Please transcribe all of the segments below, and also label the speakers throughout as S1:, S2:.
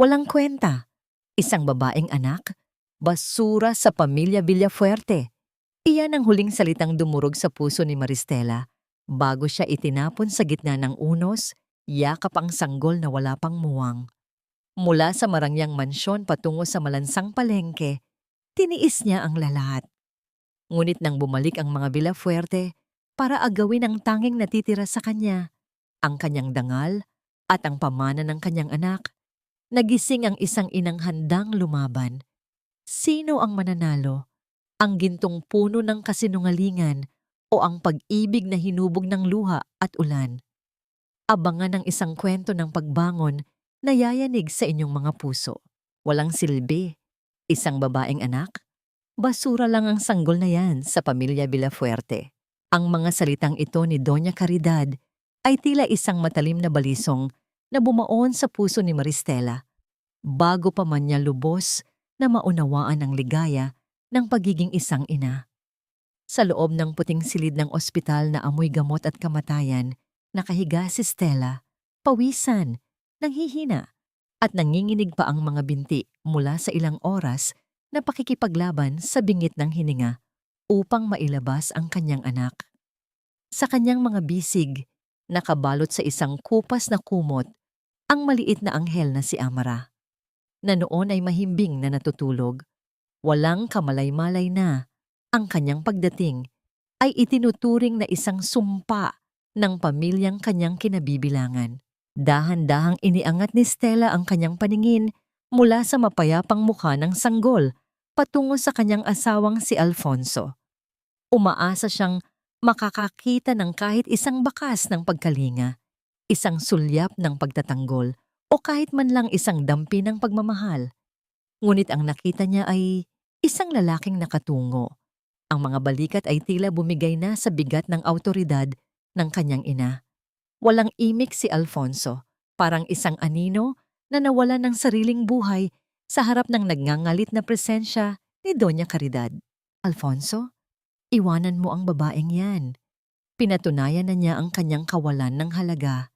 S1: Walang kwenta. Isang babaeng anak, basura sa pamilya Villafuerte. Iyan ang huling salitang dumurog sa puso ni Maristela bago siya itinapon sa gitna ng unos, yakap ang sanggol na wala pang muwang. Mula sa marangyang mansyon patungo sa malansang palengke, tiniis niya ang lahat. Ngunit nang bumalik ang mga Villafuerte para agawin ang tanging natitira sa kanya, ang kanyang dangal at ang pamana ng kanyang anak, nagising ang isang inang handang lumaban. Sino ang mananalo? Ang gintong puno ng kasinungalingan o ang pag-ibig na hinubog ng luha at ulan? Abangan ang isang kwento ng pagbangon na yayanig sa inyong mga puso. Walang silbi. Isang babaeng anak? Basura lang ang sanggol na yan sa pamilya Villafuerte. Ang mga salitang ito ni Doña Caridad ay tila isang matalim na balisong na bumaon sa puso ni Maristela bago pa man niya lubos na maunawaan ang ligaya ng pagiging isang ina. Sa loob ng puting silid ng ospital na amoy gamot at kamatayan, nakahiga si Stella, pawisan, nanghihina, at nanginginig pa ang mga binti mula sa ilang oras na pakikipaglaban sa bingit ng hininga upang mailabas ang kanyang anak. Sa kanyang mga bisig, nakabalot sa isang kupas na kumot, ang maliit na anghel na si Amara, na noon ay mahimbing na natutulog. Walang kamalay-malay na, ang kanyang pagdating ay itinuturing na isang sumpa ng pamilyang kanyang kinabibilangan. Dahan-dahang iniangat ni Stella ang kanyang paningin mula sa mapayapang mukha ng sanggol patungo sa kanyang asawang si Alfonso. Umaasa siyang makakakita ng kahit isang bakas ng pagkalinga, isang sulyap ng pagtatanggol o kahit man lang isang dampi ng pagmamahal. Ngunit ang nakita niya ay isang lalaking nakatungo. Ang mga balikat ay tila bumigay na sa bigat ng awtoridad ng kanyang ina. Walang imik si Alfonso, parang isang anino na nawala ng sariling buhay sa harap ng nagngangalit na presensya ni Doña Caridad. Alfonso, iwanan mo ang babaeng yan. Pinatunayan na niya ang kanyang kawalan ng halaga.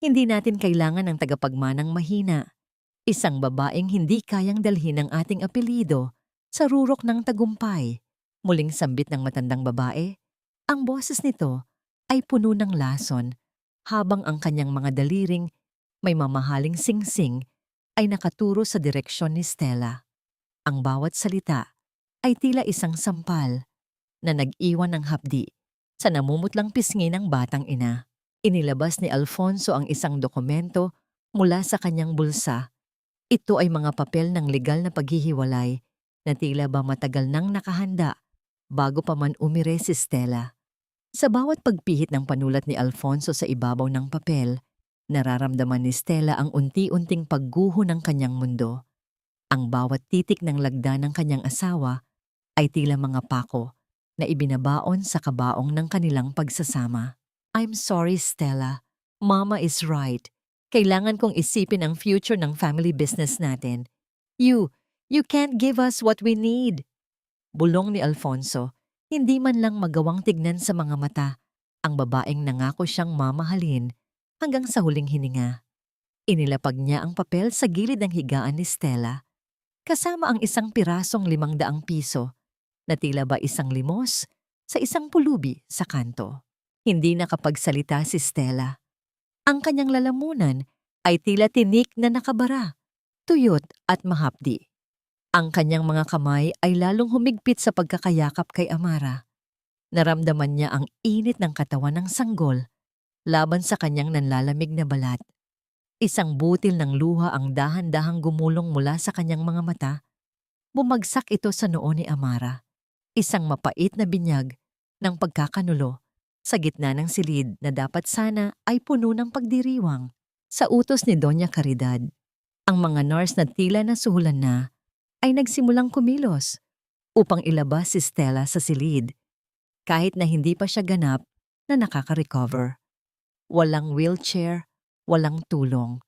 S1: Hindi natin kailangan ng tagapagmanang mahina. Isang babaeng hindi kayang dalhin ang ating apelyido sa rurok ng tagumpay. Muling sambit ng matandang babae. Ang boses nito ay puno ng lason habang ang kanyang mga daliring may mamahaling singsing ay nakaturo sa direksyon ni Stella. Ang bawat salita ay tila isang sampal na nag-iwan ng hapdi sa namumutlang pisngi ng batang ina. Inilabas ni Alfonso ang isang dokumento mula sa kanyang bulsa. Ito ay mga papel ng legal na paghihiwalay na tila ba matagal nang nakahanda bago pa man umire si Stella. Sa bawat pagpihit ng panulat ni Alfonso sa ibabaw ng papel, nararamdaman ni Stella ang unti-unting pagguho ng kanyang mundo. Ang bawat titik ng lagda ng kanyang asawa ay tila mga pako na ibinabaon sa kabaong ng kanilang pagsasama. I'm sorry, Stella. Mama is right. Kailangan kong isipin ang future ng family business natin. You can't give us what we need. Bulong ni Alfonso, hindi man lang magawang tignan sa mga mata ang babaeng nangako siyang mamahalin hanggang sa huling hininga. Inilapag niya ang papel sa gilid ng higaan ni Stella, kasama ang isang pirasong 500 piso na tila ba isang limos sa isang pulubi sa kanto. Hindi nakapagsalita si Stella. Ang kanyang lalamunan ay tila tinik na nakabara, tuyot at mahapdi. Ang kanyang mga kamay ay lalong humigpit sa pagkakayakap kay Amara. Naramdaman niya ang init ng katawan ng sanggol laban sa kanyang nanlalamig na balat. Isang butil ng luha ang dahan-dahang gumulong mula sa kanyang mga mata. Bumagsak ito sa noo ni Amara. Isang mapait na binyag ng pagkakanulo sa gitna ng silid na dapat sana ay puno ng pagdiriwang. Sa utos ni Doña Caridad, ang mga nurse na tila nasuhulan na ay nagsimulang kumilos upang ilabas si Stella sa silid, kahit na hindi pa siya ganap na nakaka-recover. Walang wheelchair, walang tulong.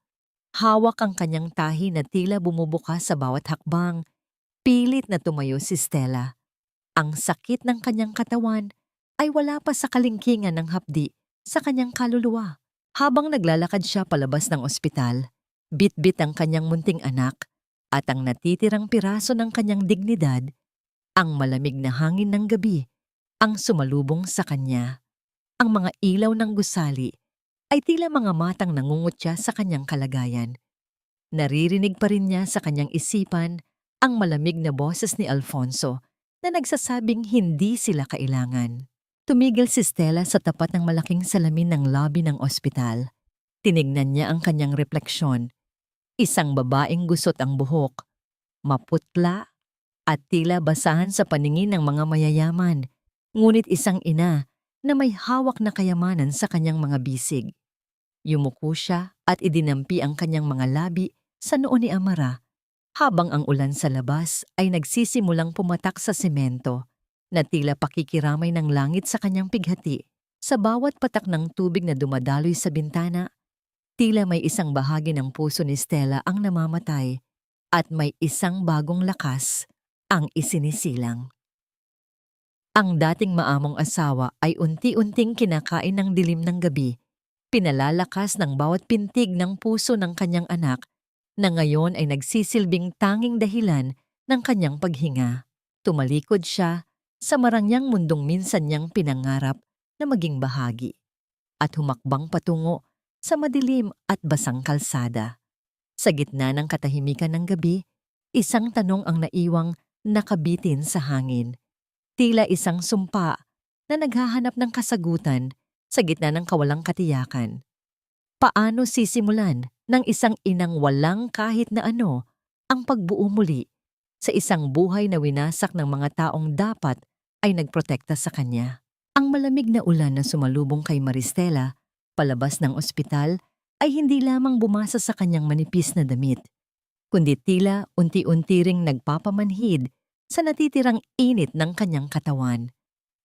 S1: Hawak ang kanyang tahi na tila bumubukas sa bawat hakbang. Pilit na tumayo si Stella. Ang sakit ng kanyang katawan ay wala pa sa kalingkingan ng hapdi sa kanyang kaluluwa. Habang naglalakad siya palabas ng ospital, Bit-bit ang kanyang munting anak at ang natitirang piraso ng kanyang dignidad, ang malamig na hangin ng gabi, ang sumalubong sa kanya. Ang mga ilaw ng gusali ay tila mga matang nangungutya sa kanyang kalagayan. Naririnig pa rin niya sa kanyang isipan ang malamig na boses ni Alfonso na nagsasabing hindi sila kailangan. Tumigil si Stella sa tapat ng malaking salamin ng lobby ng ospital. Tinignan niya ang kanyang refleksyon. Isang babaeng gusot ang buhok, maputla at tila basahan sa paningin ng mga mayayaman, ngunit isang ina na may hawak na kayamanan sa kanyang mga bisig. Yumuko siya at idinampi ang kanyang mga labi sa noo ni Amara, habang ang ulan sa labas ay nagsisimulang pumatak sa semento na tila pakikiramay ng langit sa kanyang pighati. Sa bawat patak ng tubig na dumadaloy sa bintana, tila may isang bahagi ng puso ni Stella ang namamatay at may isang bagong lakas ang isinisilang. Ang dating maamong asawa ay unti-unting kinakain ng dilim ng gabi, pinalalakas ng bawat pintig ng puso ng kanyang anak na ngayon ay nagsisilbing tanging dahilan ng kanyang paghinga. Tumalikod siya sa marangyang mundong minsan niyang pinangarap na maging bahagi at humakbang patungo sa madilim at basang kalsada. Sa gitna ng katahimikan ng gabi, isang tanong ang naiwang nakabitin sa hangin. Tila isang sumpa na naghahanap ng kasagutan sa gitna ng kawalang katiyakan. Paano sisimulan ng isang inang walang kahit na ano ang pagbuo muli sa isang buhay na winasak ng mga taong dapat ay nagprotekta sa kanya? Ang malamig na ulan na sumalubong kay Maristela palabas ng ospital ay hindi lamang bumasa sa kanyang manipis na damit, kundi tila unti-unti ring nagpapamanhid sa natitirang init ng kanyang katawan.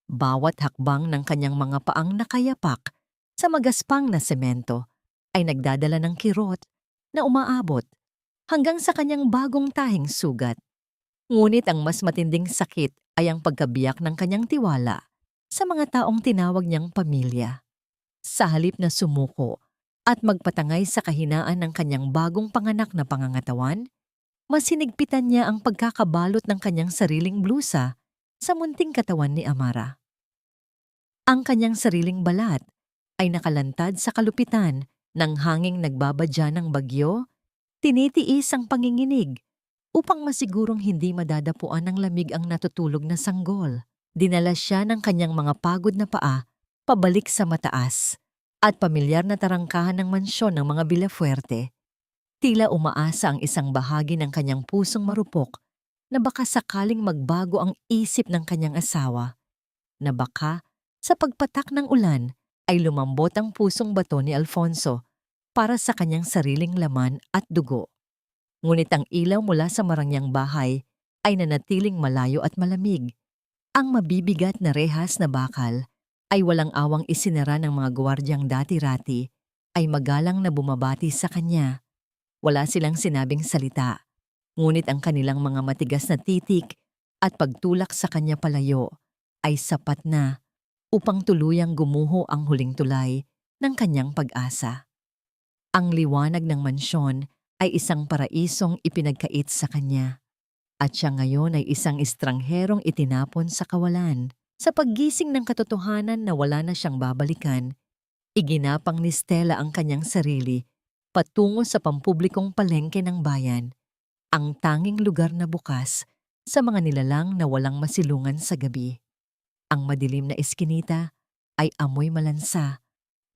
S1: Bawat hakbang ng kanyang mga paang nakayapak sa magaspang na semento ay nagdadala ng kirot na umaabot hanggang sa kanyang bagong tahing sugat. Ngunit ang mas matinding sakit ay ang pagkabiyak ng kanyang tiwala sa mga taong tinawag niyang pamilya. Sa halip na sumuko at magpatangay sa kahinaan ng kanyang bagong panganak na pangangatawan, mas hinigpitan niya ang pagkakabalot ng kanyang sariling blusa sa munting katawan ni Amara. Ang kanyang sariling balat ay nakalantad sa kalupitan ng hanging nagbabadya ng bagyo, tinitiis ang panginginig upang masigurong hindi madadapuan ng lamig ang natutulog na sanggol. Dinala siya ng kanyang mga pagod na paa pabalik sa mataas at pamilyar na tarangkahan ng mansyon ng mga Villafuerte. Tila umaasa ang isang bahagi ng kanyang pusong marupok na baka sakaling magbago ang isip ng kanyang asawa, na baka sa pagpatak ng ulan ay lumambot ang pusong bato ni Alfonso para sa kanyang sariling laman at dugo. Ngunit ang ilaw mula sa marangyang bahay ay nanatiling malayo at malamig. Ang mabibigat na rehas na bakal ay walang awang isinara ng mga gwardyang dati-rati ay magalang na bumabati sa kanya. Wala silang sinabing salita, ngunit ang kanilang mga matigas na titik at pagtulak sa kanya palayo ay sapat na upang tuluyang gumuho ang huling tulay ng kanyang pag-asa. Ang liwanag ng mansyon ay isang paraisong ipinagkait sa kanya, at siya ngayon ay isang estrangherong itinapon sa kawalan. Sa paggising ng katotohanan na wala na siyang babalikan, iginapang ni Stella ang kanyang sarili patungo sa pampublikong palengke ng bayan, ang tanging lugar na bukas sa mga nilalang na walang masilungan sa gabi. Ang madilim na eskinita ay amoy malansa.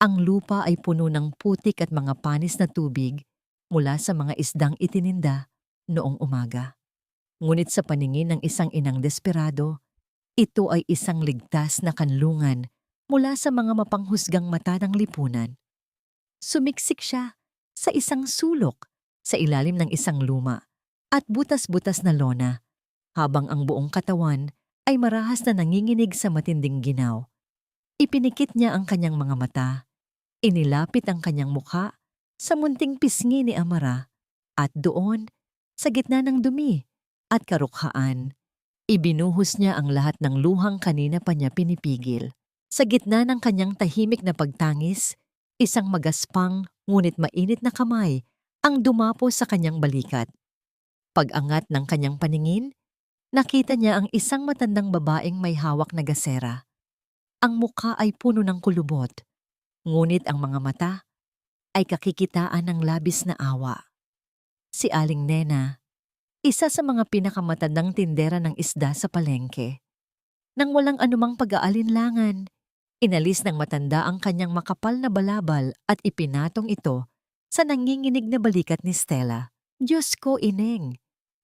S1: Ang lupa ay puno ng putik at mga panis na tubig mula sa mga isdang itininda noong umaga. Ngunit sa paningin ng isang inang desperado, ito ay isang ligtas na kanlungan mula sa mga mapanghusgang mata ng lipunan. Sumiksik siya sa isang sulok sa ilalim ng isang luma at butas-butas na lona, habang ang buong katawan ay marahas na nanginginig sa matinding ginaw. Ipinikit niya ang kanyang mga mata, inilapit ang kanyang mukha sa munting pisngi ni Amara, at doon, sa gitna ng dumi at karukhaan, ibinuhos niya ang lahat ng luhang kanina pa niya pinipigil. Sa gitna ng kanyang tahimik na pagtangis, isang magaspang ngunit mainit na kamay ang dumapo sa kanyang balikat. Pag-angat ng kanyang paningin, nakita niya ang isang matandang babaeng may hawak na gasera. Ang mukha ay puno ng kulubot, ngunit ang mga mata ay kakikitaan ng labis na awa. Si Aling Nena, isa sa mga pinakamatandang tindera ng isda sa palengke. Nang walang anumang pag-aalinlangan, inalis ng matanda ang kanyang makapal na balabal at ipinatong ito sa nanginginig na balikat ni Stella. Diyos ko, Ineng!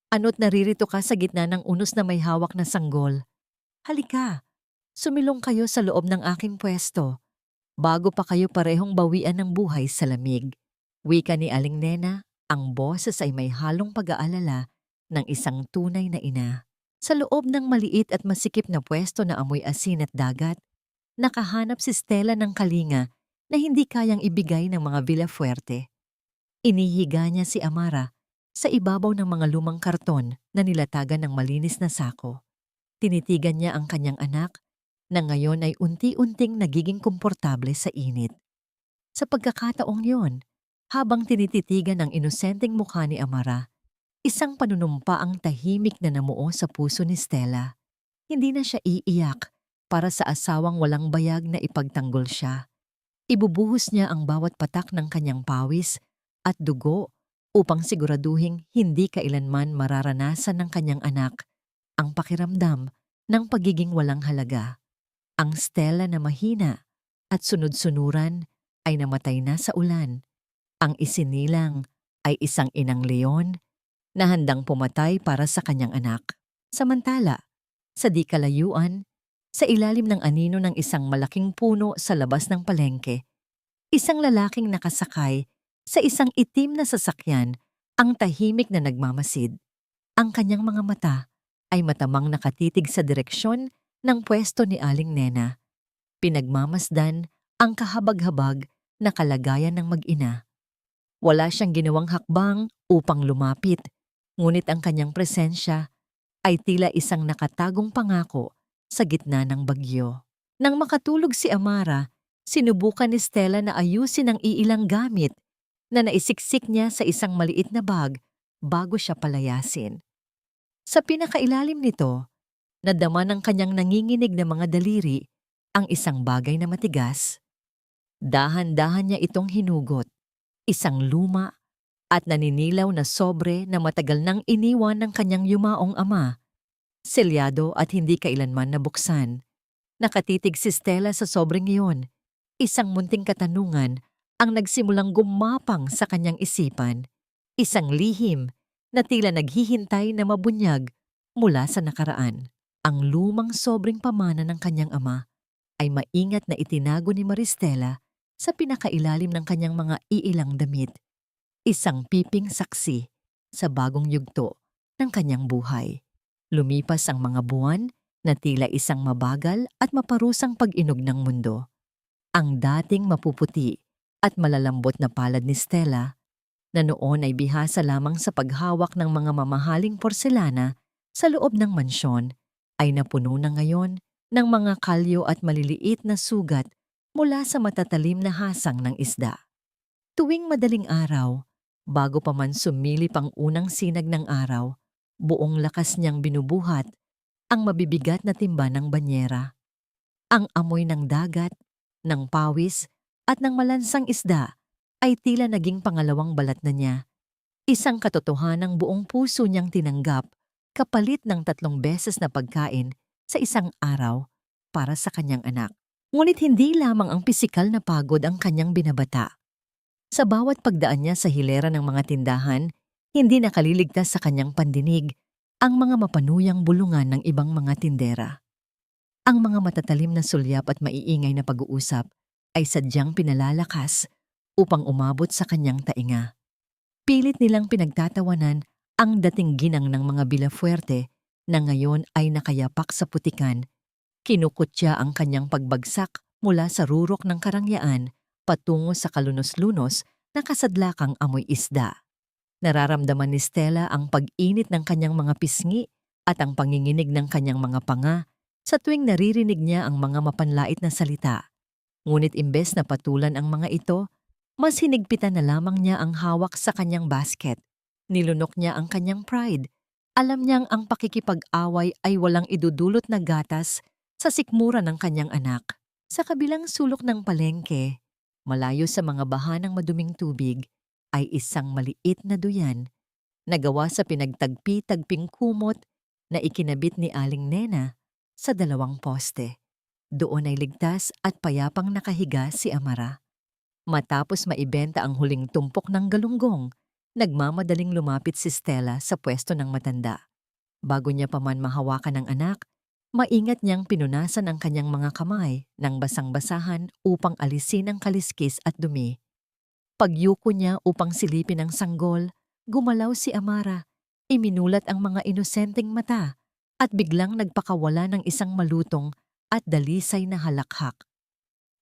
S1: Ano't naririto ka sa gitna ng unos na may hawak na sanggol? Halika, sumilong kayo sa loob ng aking pwesto, bago pa kayo parehong bawian ng buhay sa lamig. Wika ni Aling Nena, ang boses ay may halong pag-aalala ng isang tunay na ina. Sa loob ng maliit at masikip na pwesto na amoy asin at dagat, nakahanap si Stella ng kalinga na hindi kayang ibigay ng mga Villafuerte. Inihiga niya si Amara sa ibabaw ng mga lumang karton na nilatagan ng malinis na sako. Tinitigan niya ang kanyang anak na ngayon ay unti-unting nagiging komportable sa init. Sa pagkakataong yon, habang tinititigan ang inosenteng mukha ni Amara, isang panunumpa ang tahimik na namuo sa puso ni Stella. Hindi na siya iiyak para sa asawang walang bayag na ipagtanggol siya. Ibubuhos niya ang bawat patak ng kanyang pawis at dugo upang siguraduhing hindi kailanman mararanasan ng kanyang anak ang pakiramdam ng pagiging walang halaga. Ang Stella na mahina at sunod-sunuran ay namatay na sa ulan. Ang isinilang ay isang inang leon na handang pumatay para sa kanyang anak. Samantala, sa di kalayuan, sa ilalim ng anino ng isang malaking puno sa labas ng palengke, isang lalaking nakasakay sa isang itim na sasakyan ang tahimik na nagmamasid. Ang kanyang mga mata ay matamang nakatitig sa direksyon ng pwesto ni Aling Nena. Pinagmamasdan ang kahabag-habag na kalagayan ng mag-ina. Wala siyang ginawang hakbang upang lumapit, ngunit ang kanyang presensya ay tila isang nakatagong pangako sa gitna ng bagyo. Nang makatulog si Amara, sinubukan ni Stella na ayusin ang iilang gamit na naisiksik niya sa isang maliit na bag bago siya palayasin. Sa pinakailalim nito, nadama ng kanyang nanginginig na mga daliri ang isang bagay na matigas. Dahan-dahan niya itong hinugot, isang luma at naninilaw na sobre na matagal nang iniwan ng kanyang yumaong ama. Selyado at hindi kailanman nabuksan. Nakatitig si Stella sa sobreng iyon. Isang munting katanungan ang nagsimulang gumapang sa kanyang isipan. Isang lihim na tila naghihintay na mabunyag mula sa nakaraan. Ang lumang sobreng pamana ng kanyang ama ay maingat na itinago ni Maristela sa pinakailalim ng kanyang mga iilang damit. Isang piping saksi sa bagong yugto ng kanyang buhay. Lumipas ang mga buwan na tila isang mabagal at maparusang pag-inog ng mundo. Ang dating mapuputi at malalambot na palad ni Stella, na noon ay bihasa lamang sa paghawak ng mga mamahaling porselana sa loob ng mansyon, ay napuno na ngayon ng mga kalyo at maliliit na sugat mula sa matatalim na hasang ng isda. Tuwing madaling araw, bago pa man sumilip ang unang sinag ng araw, buong lakas niyang binubuhat ang mabibigat na timba ng banyera. Ang amoy ng dagat, ng pawis at ng malansang isda ay tila naging pangalawang balat na niya. Isang katotohanang buong puso niyang tinanggap kapalit ng 3 beses na pagkain sa isang araw para sa kanyang anak. Ngunit hindi lamang ang pisikal na pagod ang kanyang binabata. Sa bawat pagdaan niya sa hilera ng mga tindahan, hindi nakaliligtas sa kanyang pandinig ang mga mapanuyang bulungan ng ibang mga tindera. Ang mga matatalim na sulyap at maiingay na pag-uusap ay sadyang pinalalakas upang umabot sa kanyang tainga. Pilit nilang pinagtatawanan ang dating ginang ng mga Villafuerte na ngayon ay nakayapak sa putikan. Kinukutya ang kanyang pagbagsak mula sa rurok ng karangyaan patungo sa kalunos-lunos na kasadlakang amoy isda. Nararamdaman ni Stella ang pag-init ng kanyang mga pisngi at ang panginginig ng kanyang mga panga sa tuwing naririnig niya ang mga mapanlait na salita. Ngunit imbes na patulan ang mga ito, Mas hinigpitan na lamang niya ang hawak sa kanyang basket. Nilunok niya ang kanyang pride. Alam niyang ang pakikipag-away ay walang idudulot na gatas sa sikmura ng kanyang anak. Sa kabilang sulok ng palengke, malayo sa mga baha ng maduming tubig, ay isang maliit na duyan na gawa sa pinagtagpi-tagping kumot na ikinabit ni Aling Nena sa dalawang poste. Doon ay ligtas at payapang nakahiga si Amara. Matapos maibenta ang huling tumpok ng galunggong, nagmamadaling lumapit si Stella sa pwesto ng matanda. Bago niya pa man mahawakan ng anak, maingat niyang pinunasan ang kanyang mga kamay ng basang-basahan upang alisin ang kaliskis at dumi. Pagyuko niya upang silipin ang sanggol, gumalaw si Amara, iminulat ang mga inosenteng mata at biglang nagpakawala ng isang malutong at dalisay na halakhak.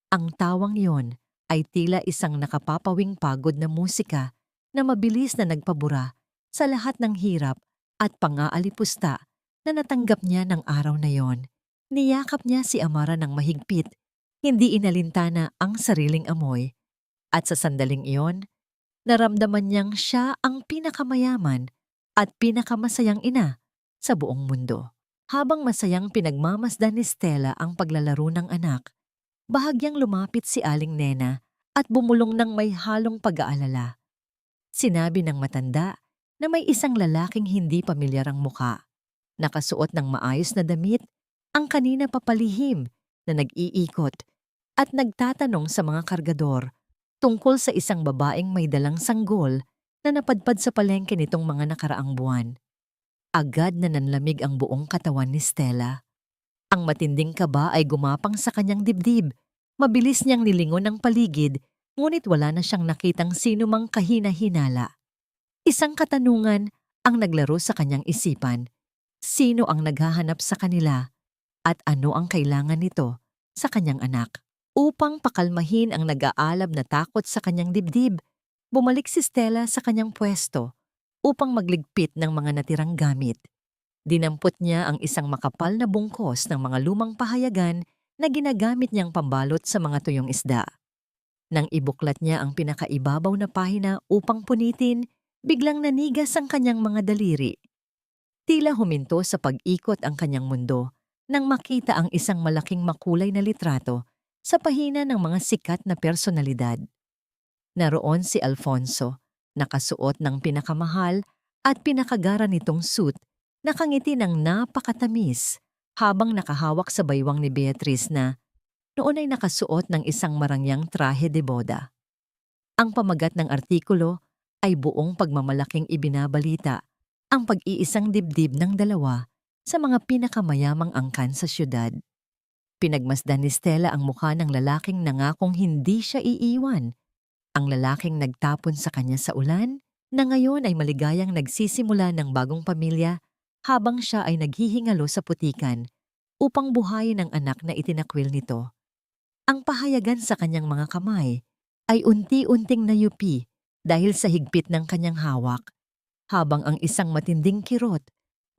S1: Ang tawang yon ay tila isang nakapapawing pagod na musika na mabilis na nagpabura sa lahat ng hirap at pangaalipusta na natanggap niya ng araw na yon. Niyakap niya si Amara ng mahigpit, hindi inalintana ang sariling amoy. At sa sandaling iyon, naramdaman niyang siya ang pinakamayaman at pinakamasayang ina sa buong mundo. Habang masayang pinagmamasdan ni Stella ang paglalaro ng anak, bahagyang lumapit si Aling Nena at bumulong ng may halong pag-aalala. Sinabi ng matanda na may isang lalaking hindi pamilyar ang muka, nakasuot ng maayos na damit, ang kanina papalihim na nag-iikot at nagtatanong sa mga kargador tungkol sa isang babaeng may dalang sanggol na napadpad sa palengke nitong mga nakaraang buwan. Agad na nanlamig ang buong katawan ni Stella. Ang matinding kaba ay gumapang sa kanyang dibdib. Mabilis niyang nilingon ang paligid, ngunit wala na siyang nakitang sinumang kahina-hinala. Isang katanungan ang naglaro sa kanyang isipan. Sino ang naghahanap sa kanila at ano ang kailangan nito sa kanyang anak? Upang pakalmahin ang nag-aalab na takot sa kanyang dibdib, bumalik si Stella sa kanyang pwesto upang magligpit ng mga natirang gamit. Dinampot niya ang isang makapal na bungkos ng mga lumang pahayagan na ginagamit niyang pambalot sa mga tuyong isda. Nang ibuklat niya ang pinakaibabaw na pahina upang punitin, biglang nanigas ang kanyang mga daliri. Tila huminto sa pag-ikot ang kanyang mundo nang makita ang isang malaking makulay na litrato sa pahina ng mga sikat na personalidad. Naroon si Alfonso, nakasuot ng pinakamahal at pinakagara nitong suit, nakangiti ng napakatamis habang nakahawak sa baywang ni Beatrice na noon ay nakasuot ng isang marangyang trahe de boda. Ang pamagat ng artikulo ay buong pagmamalaking ibinabalita ang pag-iisang dibdib ng dalawa sa mga pinakamayamang angkan sa syudad. Pinagmasdan ni Stella ang mukha ng lalaking nangakong hindi siya iiwan. Ang lalaking nagtapon sa kanya sa ulan na ngayon ay maligayang nagsisimula ng bagong pamilya habang siya ay naghihingalo sa putikan upang buhayin ang anak na itinakwil nito. Ang pahayagan sa kanyang mga kamay ay unti-unting nayupi dahil sa higpit ng kanyang hawak, habang ang isang matinding kirot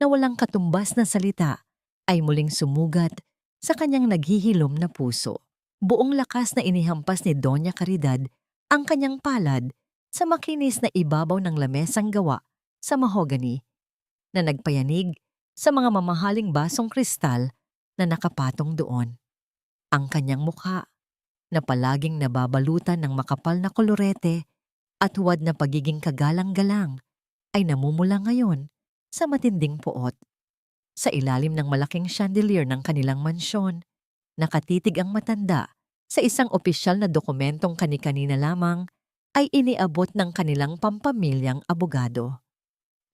S1: na walang katumbas na salita ay muling sumugat sa kanyang naghihilom na puso. Buong lakas na inihampas ni Doña Caridad ang kanyang palad sa makinis na ibabaw ng lamesang gawa sa mahogany na nagpayanig sa mga mamahaling basong kristal na nakapatong doon. Ang kanyang mukha, na palaging nababalutan ng makapal na kolorete at huwad na pagiging kagalang-galang, ay namumula ngayon sa matinding puot. Sa ilalim ng malaking chandelier ng kanilang mansyon, nakatitig ang matanda sa isang opisyal na dokumentong kani-kanina lamang ay iniabot ng kanilang pampamilyang abogado.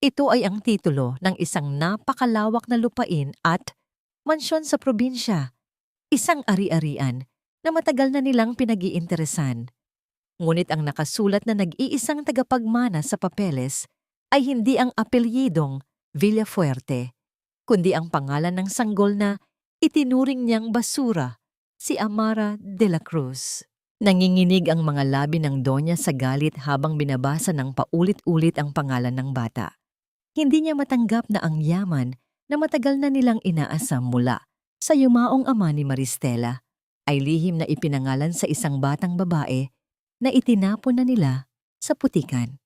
S1: Ito ay ang titulo ng isang napakalawak na lupain at mansyon sa probinsya, isang ari-arian na matagal na nilang pinag-iinteresan. Ngunit ang nakasulat na nag-iisang tagapagmana sa papeles ay hindi ang apelyidong Villafuerte, kundi ang pangalan ng sanggol na itinuring niyang basura, si Amara de la Cruz. Nanginginig ang mga labi ng Donya sa galit habang binabasa ng paulit-ulit ang pangalan ng bata. Hindi niya matanggap na ang yaman na matagal na nilang inaasam mula sa yumaong ama ni Maristela ay lihim na ipinangalan sa isang batang babae na itinapon na nila sa putikan.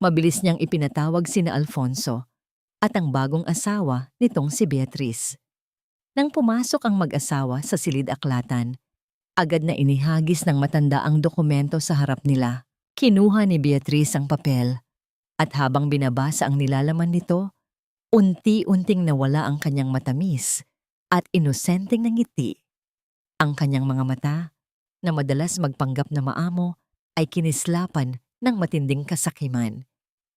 S1: Mabilis niyang ipinatawag sina Alfonso at ang bagong asawa nitong si Beatriz. Nang pumasok ang mag-asawa sa silid-aklatan, agad na inihagis ng matanda ang dokumento sa harap nila. Kinuha ni Beatriz ang papel at habang binabasa ang nilalaman nito, unti-unting nawala ang kanyang matamis at inosenteng na ngiti. Ang kanyang mga mata, na madalas magpanggap na maamo, ay kinislapan ng matinding kasakiman.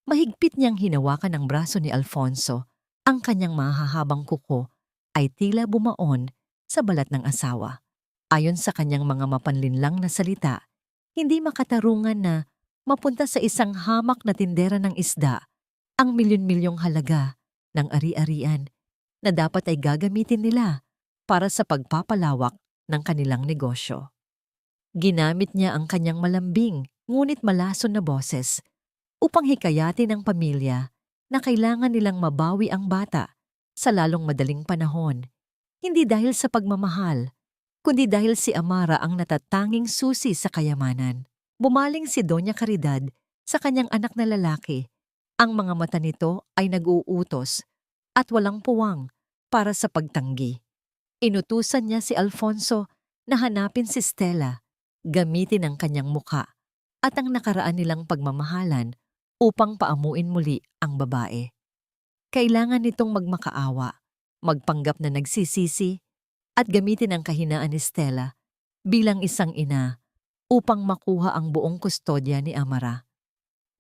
S1: Mahigpit niyang hinawakan ang braso ni Alfonso. Ang kanyang mahahabang kuko ay tila bumaon sa balat ng asawa. Ayon sa kanyang mga mapanlinlang na salita, hindi makatarungan na mapunta sa isang hamak na tindera ng isda ang milyon-milyong halaga ng ari-arian na dapat ay gagamitin nila para sa pagpapalawak ng kanilang negosyo. Ginamit niya ang kanyang malambing ngunit malason na boses upang hikayatin ang pamilya na kailangan nilang mabawi ang bata sa lalong madaling panahon. Hindi dahil sa pagmamahal, kundi dahil si Amara ang natatanging susi sa kayamanan. Bumaling si Doña Caridad sa kanyang anak na lalaki. Ang mga mata nito ay nag-uutos at walang puwang para sa pagtanggi. Inutusan niya si Alfonso na hanapin si Stella, gamitin ang kanyang muka at ang nakaraan nilang pagmamahalan upang paamuin muli ang babae. Kailangan nitong magmakaawa, magpanggap na nagsisisi at gamitin ang kahinaan ni Stella bilang isang ina upang makuha ang buong kustodya ni Amara.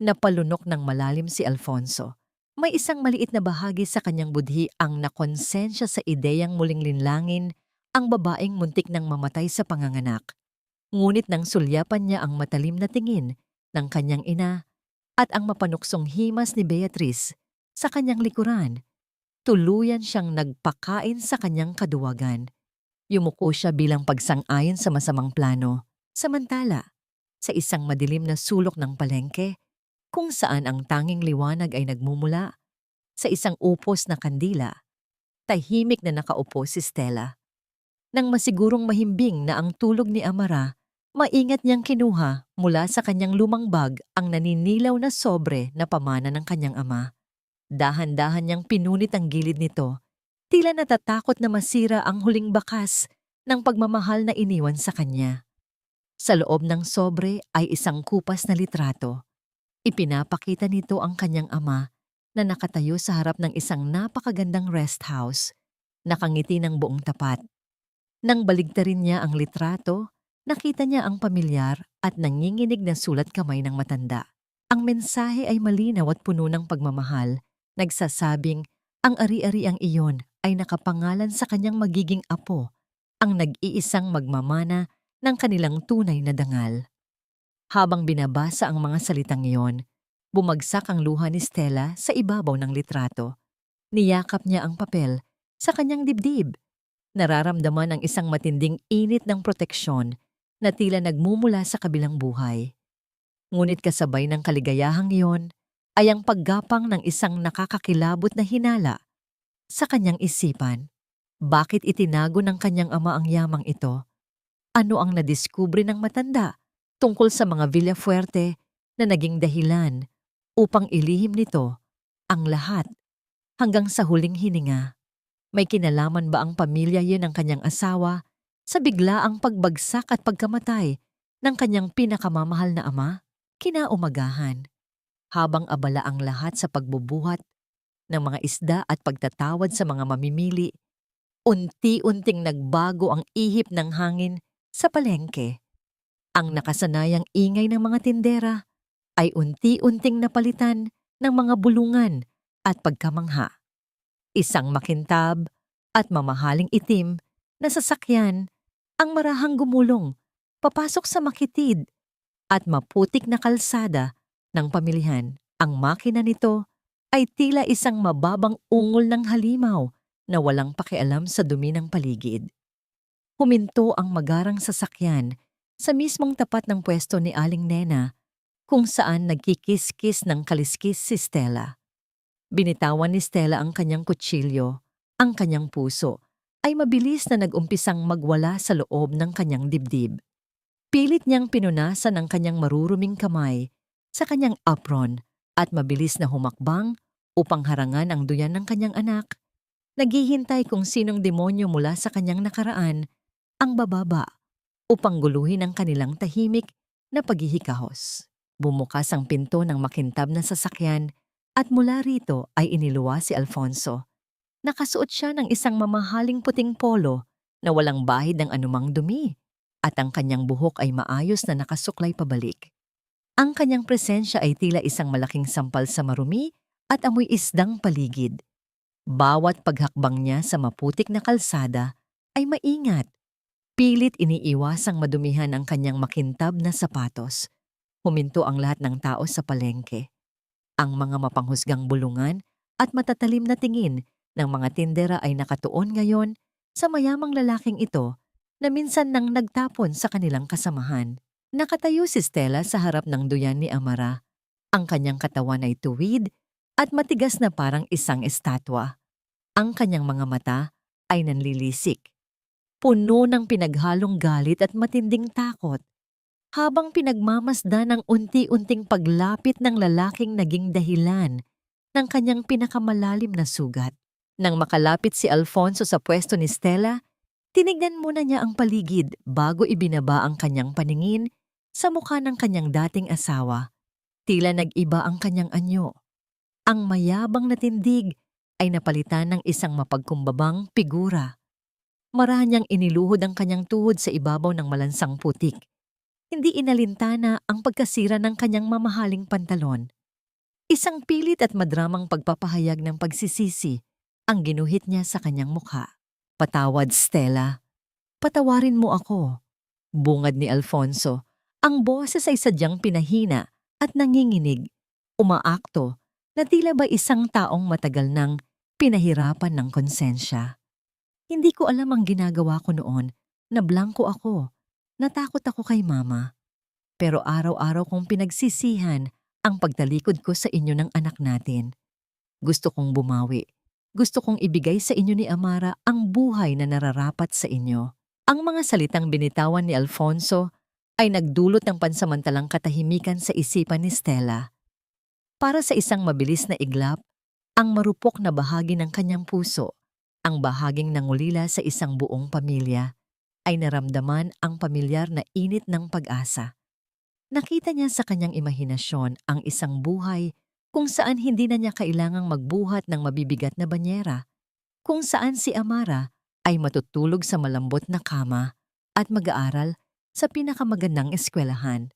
S1: Napalunok ng malalim si Alfonso. May isang maliit na bahagi sa kanyang budhi ang nakonsensya sa ideyang muling linlangin ang babaeng muntik nang mamatay sa panganganak. Ngunit nang sulyapan niya ang matalim na tingin ng kanyang ina at ang mapanuksong himas ni Beatriz sa kanyang likuran, tuluyan siyang nagpakain sa kanyang kaduwagan. Yumuko siya bilang pagsang-ayon sa masamang plano. Samantala, sa isang madilim na sulok ng palengke, kung saan ang tanging liwanag ay nagmumula sa isang upos na kandila, tahimik na nakaupo si Stella. Nang masigurong mahimbing na ang tulog ni Amara, maingat niyang kinuha mula sa kanyang lumang bag ang naninilaw na sobre na pamana ng kanyang ama. Dahan-dahan niyang pinunit ang gilid nito, tila natatakot na masira ang huling bakas ng pagmamahal na iniwan sa kanya. Sa loob ng sobre ay isang kupas na litrato. Ipinapakita nito ang kanyang ama na nakatayo sa harap ng isang napakagandang rest house, nakangiti ng buong tapat. Nang baligtarin niya ang litrato, nakita niya ang pamilyar at nanginginig na sulat kamay ng matanda. Ang mensahe ay malinaw at puno ng pagmamahal, nagsasabing ang ari-ariang iyon ay nakapangalan sa kanyang magiging apo, ang nag-iisang magmamana ng kanilang tunay na dangal. Habang binabasa ang mga salitang iyon, bumagsak ang luha ni Stella sa ibabaw ng litrato. Niyakap niya ang papel sa kanyang dibdib. Nararamdaman ang isang matinding init ng proteksyon na tila nagmumula sa kabilang buhay. Ngunit kasabay ng kaligayahang iyon ay ang paggapang ng isang nakakakilabot na hinala sa kanyang isipan. Bakit itinago ng kanyang ama ang yamang ito? Ano ang nadiskubre ng matanda tungkol sa mga Villafuerte na naging dahilan upang ilihim nito ang lahat hanggang sa huling hininga? May kinalaman ba ang pamilya yun ng kanyang asawa sa biglaang pagbagsak at pagkamatay ng kanyang pinakamamahal na ama? Kinaumagahan, habang abala ang lahat sa pagbubuhat ng mga isda at pagtatawad sa mga mamimili, unti-unting nagbago ang ihip ng hangin sa palengke. Ang nakasanayang ingay ng mga tindera ay unti-unting napalitan ng mga bulungan at pagkamangha. Isang makintab at mamahaling itim na sasakyan ang marahang gumulong papasok sa makitid at maputik na kalsada ng pamilihan. Ang makina nito ay tila isang mababang ungol ng halimaw na walang pakialam sa dumi ng paligid. Huminto ang magarang sasakyan sa mismong tapat ng pwesto ni Aling Nena kung saan nagkikis-kis ng kaliskis si Stella. Binitawan ni Stella ang kanyang kutsilyo. Ang kanyang puso ay mabilis na nag-umpisang magwala sa loob ng kanyang dibdib. Pilit niyang pinunasan ang kanyang maruruming kamay sa kanyang apron at mabilis na humakbang upang harangan ang duyan ng kanyang anak. Naghihintay kung sinong demonyo mula sa kanyang nakaraan ang bababa upang guluhin ang kanilang tahimik na paghihikahos. Bumukas ang pinto ng makintab na sasakyan at mula rito ay iniluwa si Alfonso. Nakasuot siya ng isang mamahaling puting polo na walang bahid ng anumang dumi at ang kanyang buhok ay maayos na nakasuklay pabalik. Ang kanyang presensya ay tila isang malaking sampal sa marumi at amoy isdang paligid. Bawat paghakbang niya sa maputik na kalsada ay maingat. Pilit iniiwasang madumihan ang kanyang makintab na sapatos. Huminto ang lahat ng tao sa palengke. Ang mga mapanghusgang bulungan at matatalim na tingin ng mga tindera ay nakatuon ngayon sa mayamang lalaking ito na minsan nang nagtapon sa kanilang kasamahan. Nakatayo si Stella sa harap ng duyan ni Amara. Ang kanyang katawan ay tuwid at matigas na parang isang estatwa. Ang kanyang mga mata ay nanlilisik, puno ng pinaghalong galit at matinding takot, habang pinagmamasdan ang unti-unting paglapit ng lalaking naging dahilan ng kanyang pinakamalalim na sugat. Nang makalapit si Alfonso sa pwesto ni Stella, tinignan muna niya ang paligid bago ibinaba ang kanyang paningin sa mukha ng kanyang dating asawa. Tila nag-iba ang kanyang anyo. Ang mayabang na tindig ay napalitan ng isang mapagkumbabang figura. Marahan niyang iniluhod ang kanyang tuhod sa ibabaw ng malansang putik. Hindi inalintana ang pagkasira ng kanyang mamahaling pantalon. Isang pilit at madramang pagpapahayag ng pagsisisi ang ginuhit niya sa kanyang mukha. "Patawad, Stella. Patawarin mo ako," bungad ni Alfonso. Ang boses ay sadyang pinahina at nanginginig, umaakto na tila ba isang taong matagal nang pinahirapan ng konsensya. "Hindi ko alam ang ginagawa ko noon, na blanko ako. Natakot ako kay Mama. Pero araw-araw kong pinagsisihan ang pagtalikod ko sa inyo ng anak natin. Gusto kong bumawi. Gusto kong ibigay sa inyo ni Amara ang buhay na nararapat sa inyo." Ang mga salitang binitawan ni Alfonso ay nagdulot ng pansamantalang katahimikan sa isipan ni Stella. Para sa isang mabilis na iglap, ang marupok na bahagi ng kanyang puso, ang bahaging nangulila sa isang buong pamilya, ay naramdaman ang pamilyar na init ng pag-asa. Nakita niya sa kanyang imahinasyon ang isang buhay kung saan hindi na niya kailangang magbuhat ng mabibigat na banyera, kung saan si Amara ay matutulog sa malambot na kama at mag-aaral sa pinakamagandang eskwelahan.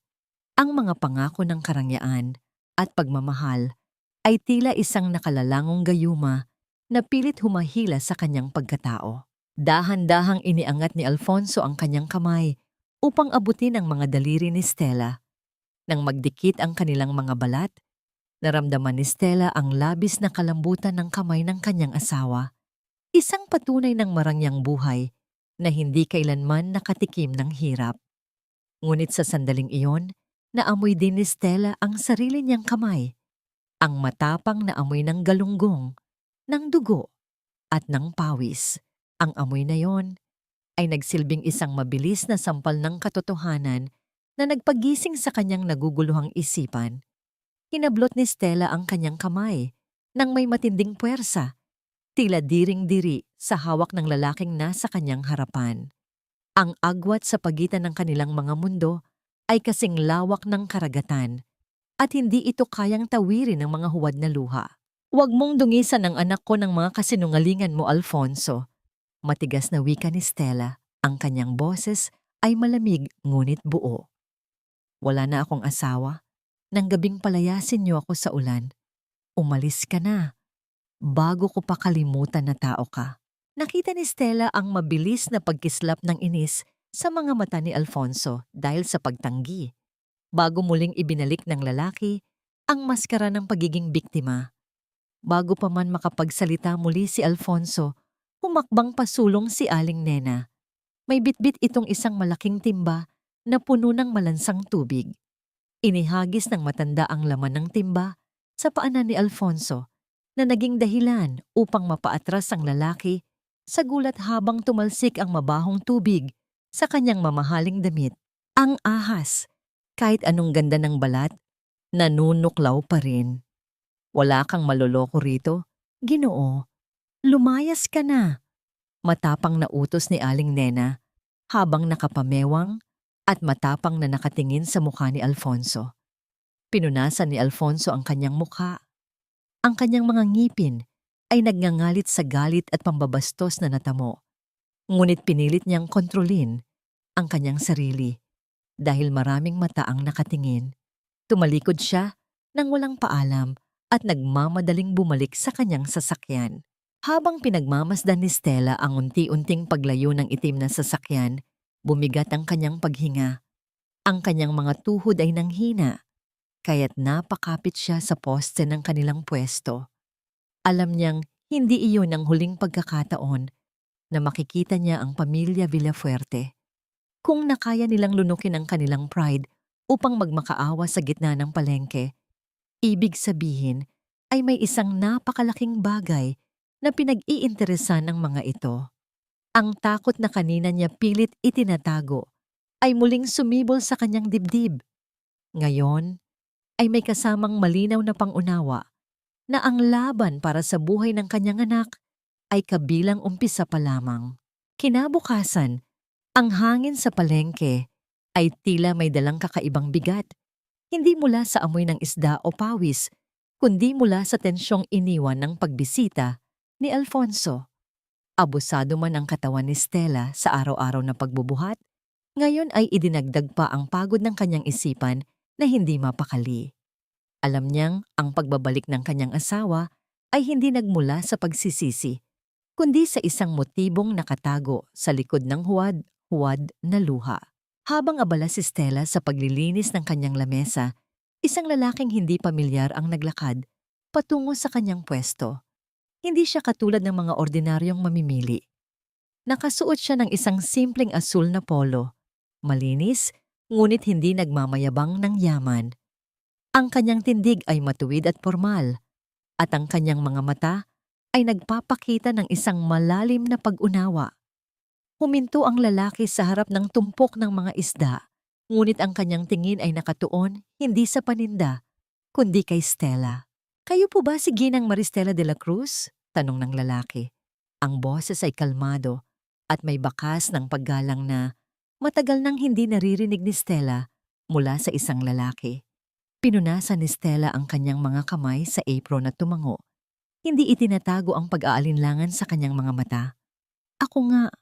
S1: Ang mga pangako ng karangyaan at pagmamahal ay tila isang nakalalangong gayuma na pilit humahila sa kanyang pagkatao. Dahan-dahang iniangat ni Alfonso ang kanyang kamay upang abutin ang mga daliri ni Stella. Nang magdikit ang kanilang mga balat, naramdaman ni Stella ang labis na kalambutan ng kamay ng kanyang asawa. Isang patunay ng marangyang buhay na hindi kailanman nakatikim ng hirap. Ngunit sa sandaling iyon, naamoy din ni Stella ang sarili niyang kamay, ang matapang na amoy ng galunggong, ng dugo, at ng pawis. Ang amoy na yon ay nagsilbing isang mabilis na sampal ng katotohanan na nagpagising sa kanyang naguguluhang isipan. Hinablot ni Stella ang kanyang kamay nang may matinding puwersa, tila diring-diri sa hawak ng lalaking nasa kanyang harapan. Ang agwat sa pagitan ng kanilang mga mundo ay kasing lawak ng karagatan at hindi ito kayang tawirin ng mga huwad na luha. "Huwag mong dungisan ang anak ko ng mga kasinungalingan mo, Alfonso." Matigas na wika ni Stella. Ang kanyang boses ay malamig ngunit buo. "Wala na akong asawa. Nang gabing palayasin niyo ako sa ulan. Umalis ka na. Bago ko pa kalimutan na tao ka." Nakita ni Stella ang mabilis na pagkislap ng inis sa mga mata ni Alfonso dahil sa pagtanggi. Bago muling ibinalik ng lalaki ang maskara ng pagiging biktima. Bago pa man makapagsalita muli si Alfonso, humakbang pasulong si Aling Nena. May bitbit itong isang malaking timba na puno ng malansang tubig. Inihagis ng matanda ang laman ng timba sa paanan ni Alfonso na naging dahilan upang mapaatras ang lalaki sa gulat habang tumalsik ang mabahong tubig sa kanyang mamahaling damit. Ang ahas, kahit anong ganda ng balat, nanunuklaw pa rin. Wala kang maloloko rito. Ginoo, lumayas ka na. Matapang na utos ni Aling Nena habang nakapamewang at matapang na nakatingin sa mukha ni Alfonso. Pinunasan ni Alfonso ang kanyang mukha. Ang kanyang mga ngipin ay nagngangalit sa galit at pambabastos na natamo. Ngunit pinilit niyang kontrolin ang kanyang sarili dahil maraming mata ang nakatingin. Tumalikod siya nang walang paalam at nagmamadaling bumalik sa kanyang sasakyan. Habang pinagmamasdan ni Stella ang unti-unting paglayo ng itim na sasakyan, bumigat ang kanyang paghinga. Ang kanyang mga tuhod ay nanghina, kaya't napakapit siya sa poste ng kanilang pwesto. Alam niyang hindi iyon ang huling pagkakataon na makikita niya ang pamilya Villafuerte. Kung nakaya nilang lunukin ang kanilang pride upang magmakaawa sa gitna ng palengke, ibig sabihin ay may isang napakalaking bagay na pinag-iinteresan ng mga ito. Ang takot na kanina niya pilit itinatago ay muling sumibol sa kanyang dibdib. Ngayon ay may kasamang malinaw na pangunawa na ang laban para sa buhay ng kanyang anak ay kabilang umpisa pa lamang. Kinabukasan, ang hangin sa palengke ay tila may dalang kakaibang bigat, hindi mula sa amoy ng isda o pawis, kundi mula sa tensyong iniwan ng pagbisita ni Alfonso. Abusado man ang katawan ni Stella sa araw-araw na pagbubuhat, ngayon ay idinagdag pa ang pagod ng kanyang isipan na hindi mapakali. Alam niyang ang pagbabalik ng kanyang asawa ay hindi nagmula sa pagsisisi, kundi sa isang motibong nakatago sa likod ng huwad na luha. Habang abala si Stella sa paglilinis ng kanyang lamesa, isang lalaking hindi pamilyar ang naglakad patungo sa kanyang pwesto. Hindi siya katulad ng mga ordinaryong mamimili. Nakasuot siya ng isang simpleng asul na polo. Malinis, ngunit hindi nagmamayabang ng yaman. Ang kanyang tindig ay matuwid at formal, at ang kanyang mga mata ay nagpapakita ng isang malalim na pag-unawa. Huminto ang lalaki sa harap ng tumpok ng mga isda, ngunit ang kanyang tingin ay nakatuon hindi sa paninda, kundi kay Stella. "Kayo po ba si Ginang Maristela de la Cruz?" tanong ng lalaki. Ang boses ay kalmado at may bakas ng paggalang na matagal nang hindi naririnig ni Stella mula sa isang lalaki. Pinunasan ni Stella ang kanyang mga kamay sa apron at tumango. Hindi itinatago ang pag-aalinlangan sa kanyang mga mata. "Ako nga,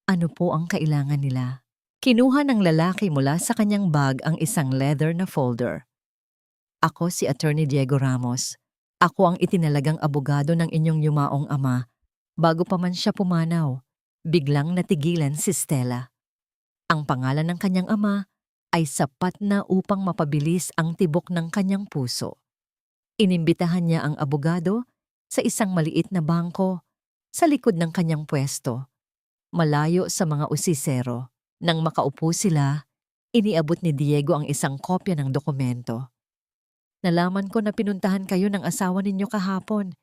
S1: ano po ang kailangan nila?" Kinuha ng lalaki mula sa kanyang bag ang isang leather na folder. "Ako si Attorney Diego Ramos. Ako ang itinalagang abogado ng inyong yumaong ama." Bago pa man siya pumanaw, biglang natigilan si Stella. Ang pangalan ng kanyang ama ay sapat na upang mapabilis ang tibok ng kanyang puso. Inimbitahan niya ang abogado sa isang maliit na bangko sa likod ng kanyang pwesto, malayo sa mga usisero. Nang makaupo sila, iniabot ni Diego ang isang kopya ng dokumento. "Nalaman ko na pinuntahan kayo ng asawa ninyo kahapon.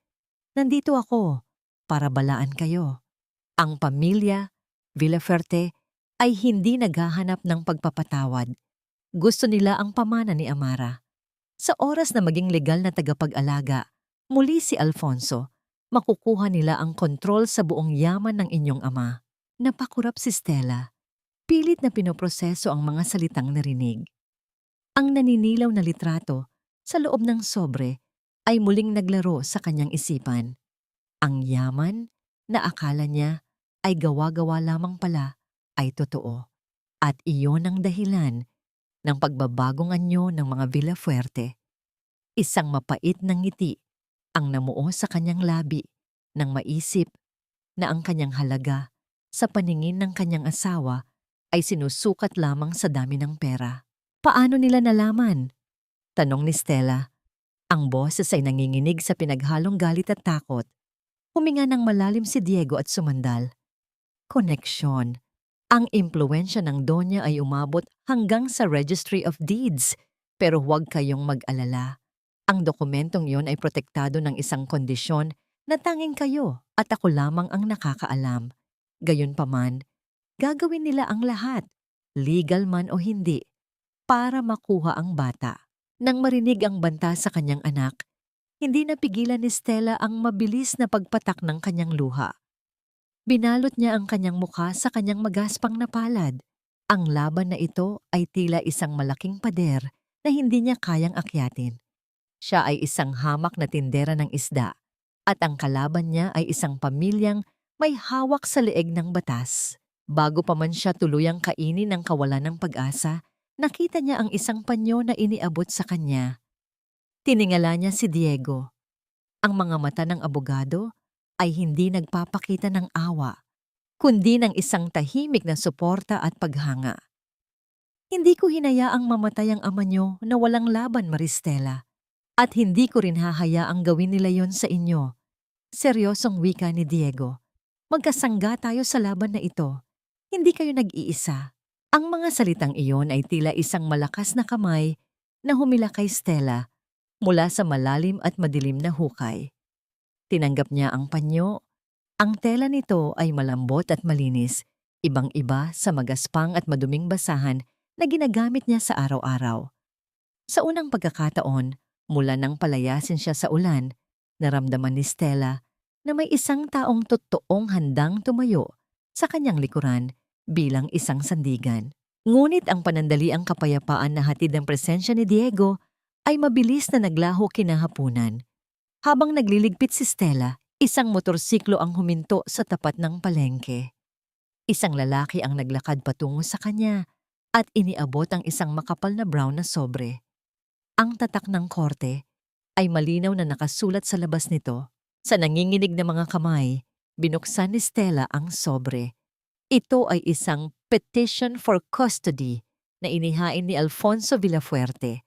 S1: Nandito ako para balaan kayo. Ang pamilya Villafuerte ay hindi naghahanap ng pagpapatawad. Gusto nila ang pamana ni Amara. Sa oras na maging legal na tagapag-alaga, muli si Alfonso, makukuha nila ang kontrol sa buong yaman ng inyong ama." Napakurap si Stella. Pilit na pinoproseso ang mga salitang narinig. Ang naninilaw na litrato sa loob ng sobre ay muling naglaro sa kanyang isipan. Ang yaman na akala niya ay gawa-gawa lamang pala ay totoo. At iyon ang dahilan ng pagbabagong anyo ng mga Villafuerte. Isang mapait na ngiti ang namuo sa kanyang labi nang maisip na ang kanyang halaga sa paningin ng kanyang asawa ay sinusukat lamang sa dami ng pera. "Paano nila nalaman?" tanong ni Stella. Ang boses ay nanginginig sa pinaghalong galit at takot. Huminga ng malalim si Diego at sumandal. "Koneksyon. Ang impluwensya ng Donya ay umabot hanggang sa Registry of Deeds. Pero huwag kayong mag-alala. Ang dokumentong yon ay protektado ng isang kondisyon na tanging kayo at ako lamang ang nakakaalam. Gayunpaman, gagawin nila ang lahat. legal man o hindi, para makuha ang bata. Nang marinig ang banta sa kanyang anak, hindi napigilan ni Stella ang mabilis na pagpatak ng kanyang luha. Binalot niya ang kanyang mukha sa kanyang magaspang na palad. Ang laban na ito ay tila isang malaking pader na hindi niya kayang akyatin. Siya ay isang hamak na tindera ng isda at ang kalaban niya ay isang pamilyang may hawak sa leeg ng batas. Bago pa man siya tuluyang kainin ng kawalan ng pag-asa, nakita niya ang isang panyo na iniabot sa kanya. Tiningala niya si Diego. Ang mga mata ng abogado ay hindi nagpapakita ng awa, kundi ng isang tahimik na suporta at paghanga. Hindi ko hinayaang mamatay ang ama niyo na walang laban, Maristela. At hindi ko rin hahayaang gawin nila yon sa inyo. Seryosong wika ni Diego. Magkasangga tayo sa laban na ito. Hindi kayo nag-iisa. Ang mga salitang iyon ay tila isang malakas na kamay na humila kay Stella mula sa malalim at madilim na hukay. Tinanggap niya ang panyo. Ang tela nito ay malambot at malinis, ibang-iba sa magaspang at maduming basahan na ginagamit niya sa araw-araw. Sa unang pagkakataon, mula nang palayasin siya sa ulan, naramdaman ni Stella na may isang taong totoong handang tumayo sa kanyang likuran bilang isang sandigan. Ngunit ang panandaliang kapayapaan na hatid ng presensya ni Diego ay mabilis na naglaho kinahapunan. Habang nagliligpit si Stella, isang motorsiklo ang huminto sa tapat ng palengke. Isang lalaki ang naglakad patungo sa kanya at iniabot ang isang makapal na brown na sobre. Ang tatak ng korte ay malinaw na nakasulat sa labas nito. Sa nanginginig na mga kamay, binuksan ni Stella ang sobre. Ito ay isang petition for custody na inihain ni Alfonso Villafuerte.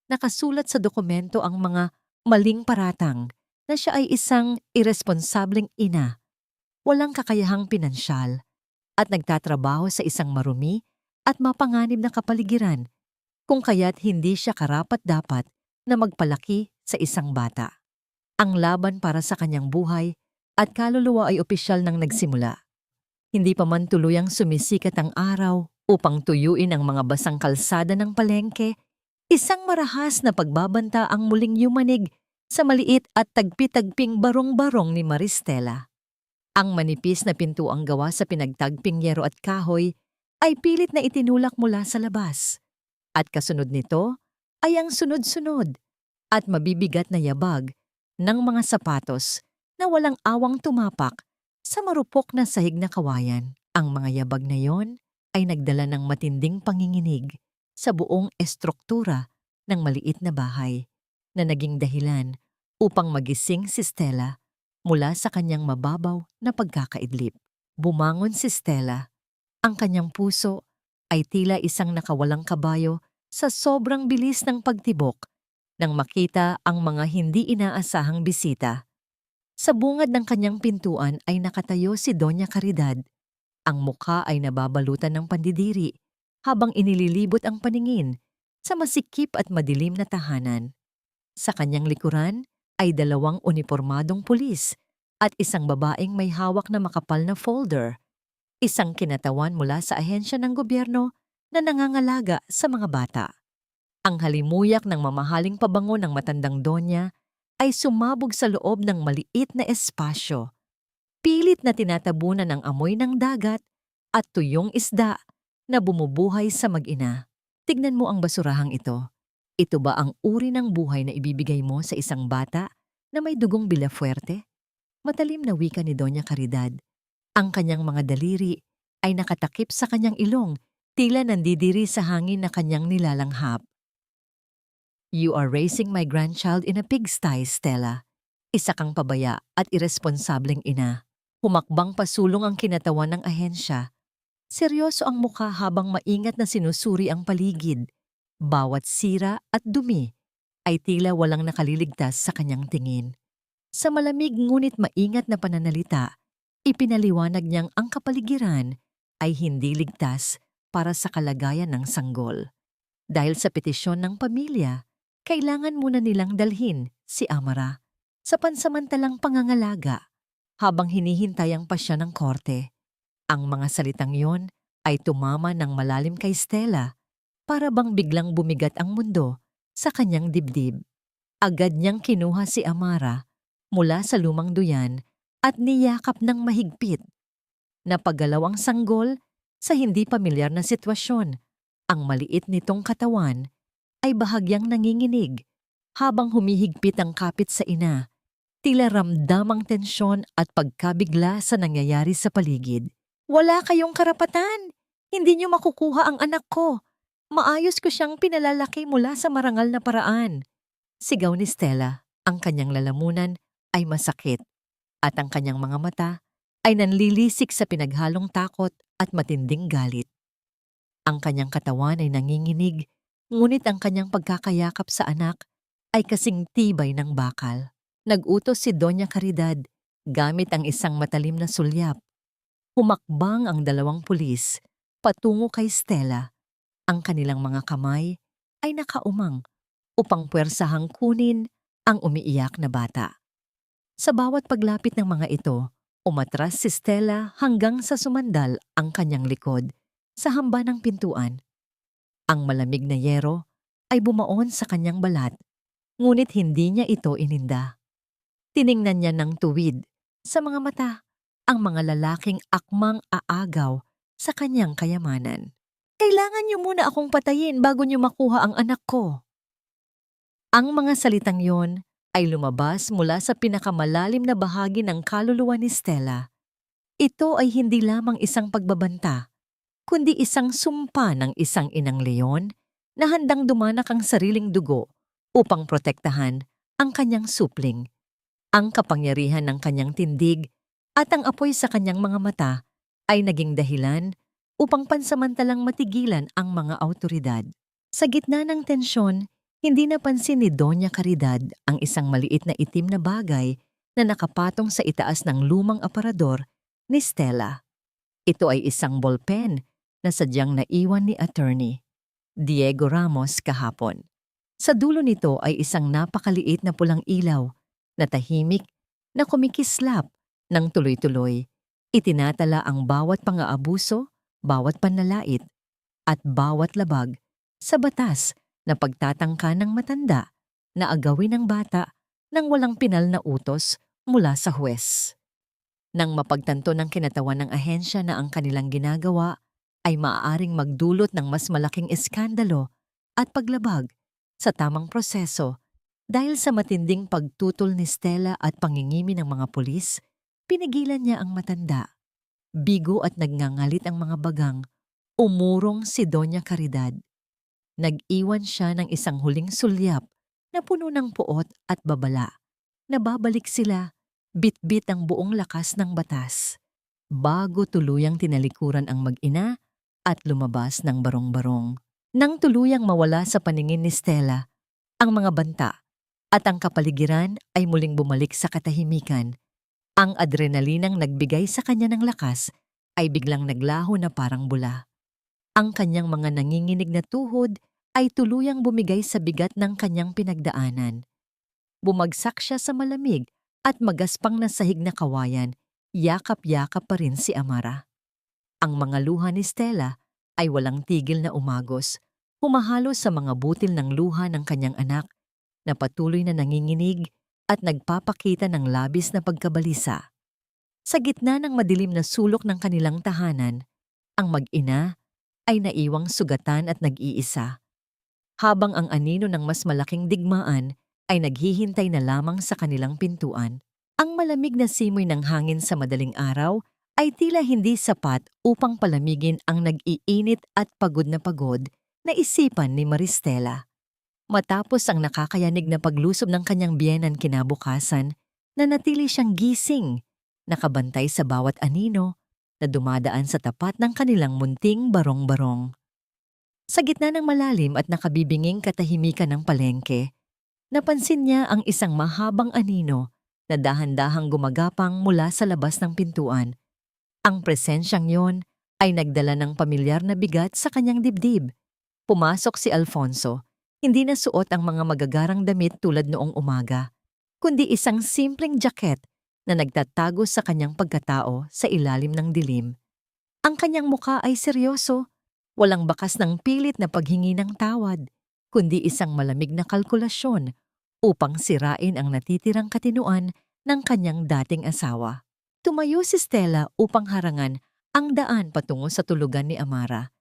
S1: Nakasulat sa dokumento ang mga maling paratang na siya ay isang irresponsableng ina, walang kakayahang pinansyal, at nagtatrabaho sa isang marumi at mapanganib na kapaligiran, kung kaya't hindi siya karapat-dapat na magpalaki sa isang bata. Ang laban para sa kanyang buhay at kaluluwa ay opisyal nang nagsimula. Hindi pa man tuluyang sumisikat ang araw upang tuyuin ang mga basang kalsada ng palengke, isang marahas na pagbabanta ang muling yumanig sa maliit at tagpi-tagping barong-barong ni Maristela. Ang manipis na pintuang gawa sa pinagtagping yero at kahoy ay pilit na itinulak mula sa labas. At kasunod nito ay ang sunod-sunod at mabibigat na yabag ng mga sapatos na walang awang tumapak sa marupok na sahig na kawayan. Ang mga yabag na yon ay nagdala ng matinding panginginig sa buong estruktura ng maliit na bahay na naging dahilan upang magising si Stella mula sa kanyang mababaw na pagkakaidlip. Bumangon si Stella. Ang kanyang puso ay tila isang nakawalang kabayo sa sobrang bilis ng pagtibok nang makita ang mga hindi inaasahang bisita. Sa bungad ng kanyang pintuan ay nakatayo si Doña Caridad. Ang mukha ay nababalutan ng pandidiri habang inililibot ang paningin sa masikip at madilim na tahanan. Sa kanyang likuran ay dalawang unipormadong pulis at isang babaeng may hawak na makapal na folder, isang kinatawan mula sa ahensya ng gobyerno na nangangalaga sa mga bata. Ang halimuyak ng mamahaling pabango ng matandang donya ay sumabog sa loob ng maliit na espasyo. Pilit na tinatabunan ng amoy ng dagat at tuyong isda na bumubuhay sa mag-ina. Tignan mo ang basurahang ito. Ito ba ang uri ng buhay na ibibigay mo sa isang bata na may dugong Villafuerte? Matalim na wika ni Doña Caridad. Ang kanyang mga daliri ay nakatakip sa kanyang ilong, tila nandidiri sa hangin na kanyang nilalanghap. You are raising my grandchild in a pigsty, Stella. Isa kang pabaya at irresponsableng ina. Humakbang pasulong ang kinatawan ng ahensya. Seryoso ang mukha habang maingat na sinusuri ang paligid. Bawat sira at dumi ay tila walang nakaliligtas sa kanyang tingin. Sa malamig ngunit maingat na pananalita, ipinaliwanag niyang ang kapaligiran ay hindi ligtas para sa kalagayan ng sanggol. Dahil sa petisyon ng pamilya, kailangan muna nilang dalhin si Amara sa pansamantalang pangangalaga habang hinihintay ang pasya ng korte. Ang mga salitang yon ay tumama ng malalim kay Stella para bang biglang bumigat ang mundo sa kanyang dibdib. Agad niyang kinuha si Amara mula sa lumang duyan at niyakap ng mahigpit. Napagalaw ang sanggol sa hindi pamilyar na sitwasyon. Ang maliit nitong katawan ay bahagyang nanginginig habang humihigpit ang kapit sa ina. Tila ramdam ang tensyon at pagkabigla sa nangyayari sa paligid. "Wala kayong karapatan! Hindi niyo makukuha ang anak ko! Maayos ko siyang pinalalaki mula sa marangal na paraan." Sigaw ni Stella. Ang kanyang lalamunan ay masakit at ang kanyang mga mata ay nanlilisik sa pinaghalong takot at matinding galit. Ang kanyang katawan ay nanginginig, ngunit ang kanyang pagkakayakap sa anak ay kasing tibay ng bakal. Nag-utos si Doña Caridad gamit ang isang matalim na sulyap. Humakbang ang dalawang pulis patungo kay Stella. Ang kanilang mga kamay ay nakaumang upang puwersahang kunin ang umiiyak na bata. Sa bawat paglapit ng mga ito, umatras si Stella hanggang sa sumandal ang kanyang likod sa hamba ng pintuan. Ang malamig na yero ay bumaon sa kanyang balat, ngunit hindi niya ito ininda. Tiningnan niya ng tuwid sa mga mata ang mga lalaking akmang aagaw sa kanyang kayamanan. "Kailangan niyo muna akong patayin bago niyo makuha ang anak ko." Ang mga salitang yon ay lumabas mula sa pinakamalalim na bahagi ng kaluluwa ni Stella. Ito ay hindi lamang isang pagbabanta, kundi isang sumpa ng isang inang leon na handang dumanak ang sariling dugo upang protektahan ang kanyang supling. Ang kapangyarihan ng kanyang tindig at ang apoy sa kanyang mga mata ay naging dahilan upang pansamantalang matigilan ang mga awtoridad. Sa gitna ng tensyon, hindi napansin ni Doña Caridad ang isang maliit na itim na bagay na nakapatong sa itaas ng lumang aparador ni Stella. Ito ay isang ballpen na sadyang naiwan ni Attorney Diego Ramos kahapon. Sa dulo nito ay isang napakaliit na pulang ilaw na tahimik na kumikislap ng tuloy-tuloy. Itinatala ang bawat pang-aabuso, bawat panlalait, at bawat labag sa batas na pagtatangka ng matanda na agawin ng bata nang walang pinal na utos mula sa huwes. Nang mapagtanto ng kinatawan ng ahensya na ang kanilang ginagawa ay maaaring magdulot ng mas malaking eskandalo at paglabag sa tamang proseso, dahil sa matinding pagtutol ni Stella at pangingimi ng mga pulis, pinigilan niya ang matanda. Bigo at nagngangalit ang mga bagang, umurong si Doña Caridad. Nag-iwan siya ng isang huling sulyap na puno ng puot at babala. Nababalik sila, bitbit ang buong lakas ng batas, bago tuluyang tinalikuran ang mag-ina at lumabas ng barong-barong. Nang tuluyang mawala sa paningin ni Stella, ang mga banta at ang kapaligiran ay muling bumalik sa katahimikan. Ang adrenalinang nagbigay sa kanya ng lakas ay biglang naglaho na parang bula. Ang kanyang mga nanginginig na tuhod ay tuluyang bumigay sa bigat ng kanyang pinagdaanan. Bumagsak siya sa malamig at magaspang na sahig na kawayan, yakap-yakap pa rin si Amara. Ang mga luha ni Stella ay walang tigil na umagos, humahalo sa mga butil ng luha ng kanyang anak na patuloy na nanginginig at nagpapakita ng labis na pagkabalisa. Sa gitna ng madilim na sulok ng kanilang tahanan, ang mag-ina ay naiwang sugatan at nag-iisa, habang ang anino ng mas malaking digmaan ay naghihintay na lamang sa kanilang pintuan. Ang malamig na simoy ng hangin sa madaling araw ay tila hindi sapat upang palamigin ang nag-iinit at pagod na isipan ni Maristela. Matapos ang nakakayanig na paglusob ng kanyang biyenan kinabukasan, nanatili siyang gising, nakabantay sa bawat anino na dumadaan sa tapat ng kanilang munting barong-barong. Sa gitna ng malalim at nakabibinging katahimikan ng palengke, napansin niya ang isang mahabang anino na dahan-dahang gumagapang mula sa labas ng pintuan. Ang presensyang yon ay nagdala ng pamilyar na bigat sa kanyang dibdib. Pumasok si Alfonso. Hindi na suot ang mga magagarang damit tulad noong umaga, kundi isang simpleng jacket na nagtatago sa kanyang pagkatao sa ilalim ng dilim. Ang kanyang muka ay seryoso, walang bakas ng pilit na paghingi ng tawad, kundi isang malamig na kalkulasyon upang sirain ang natitirang katinuan ng kanyang dating asawa. Tumayo si Stella upang harangan ang daan patungo sa tulugan ni Amara.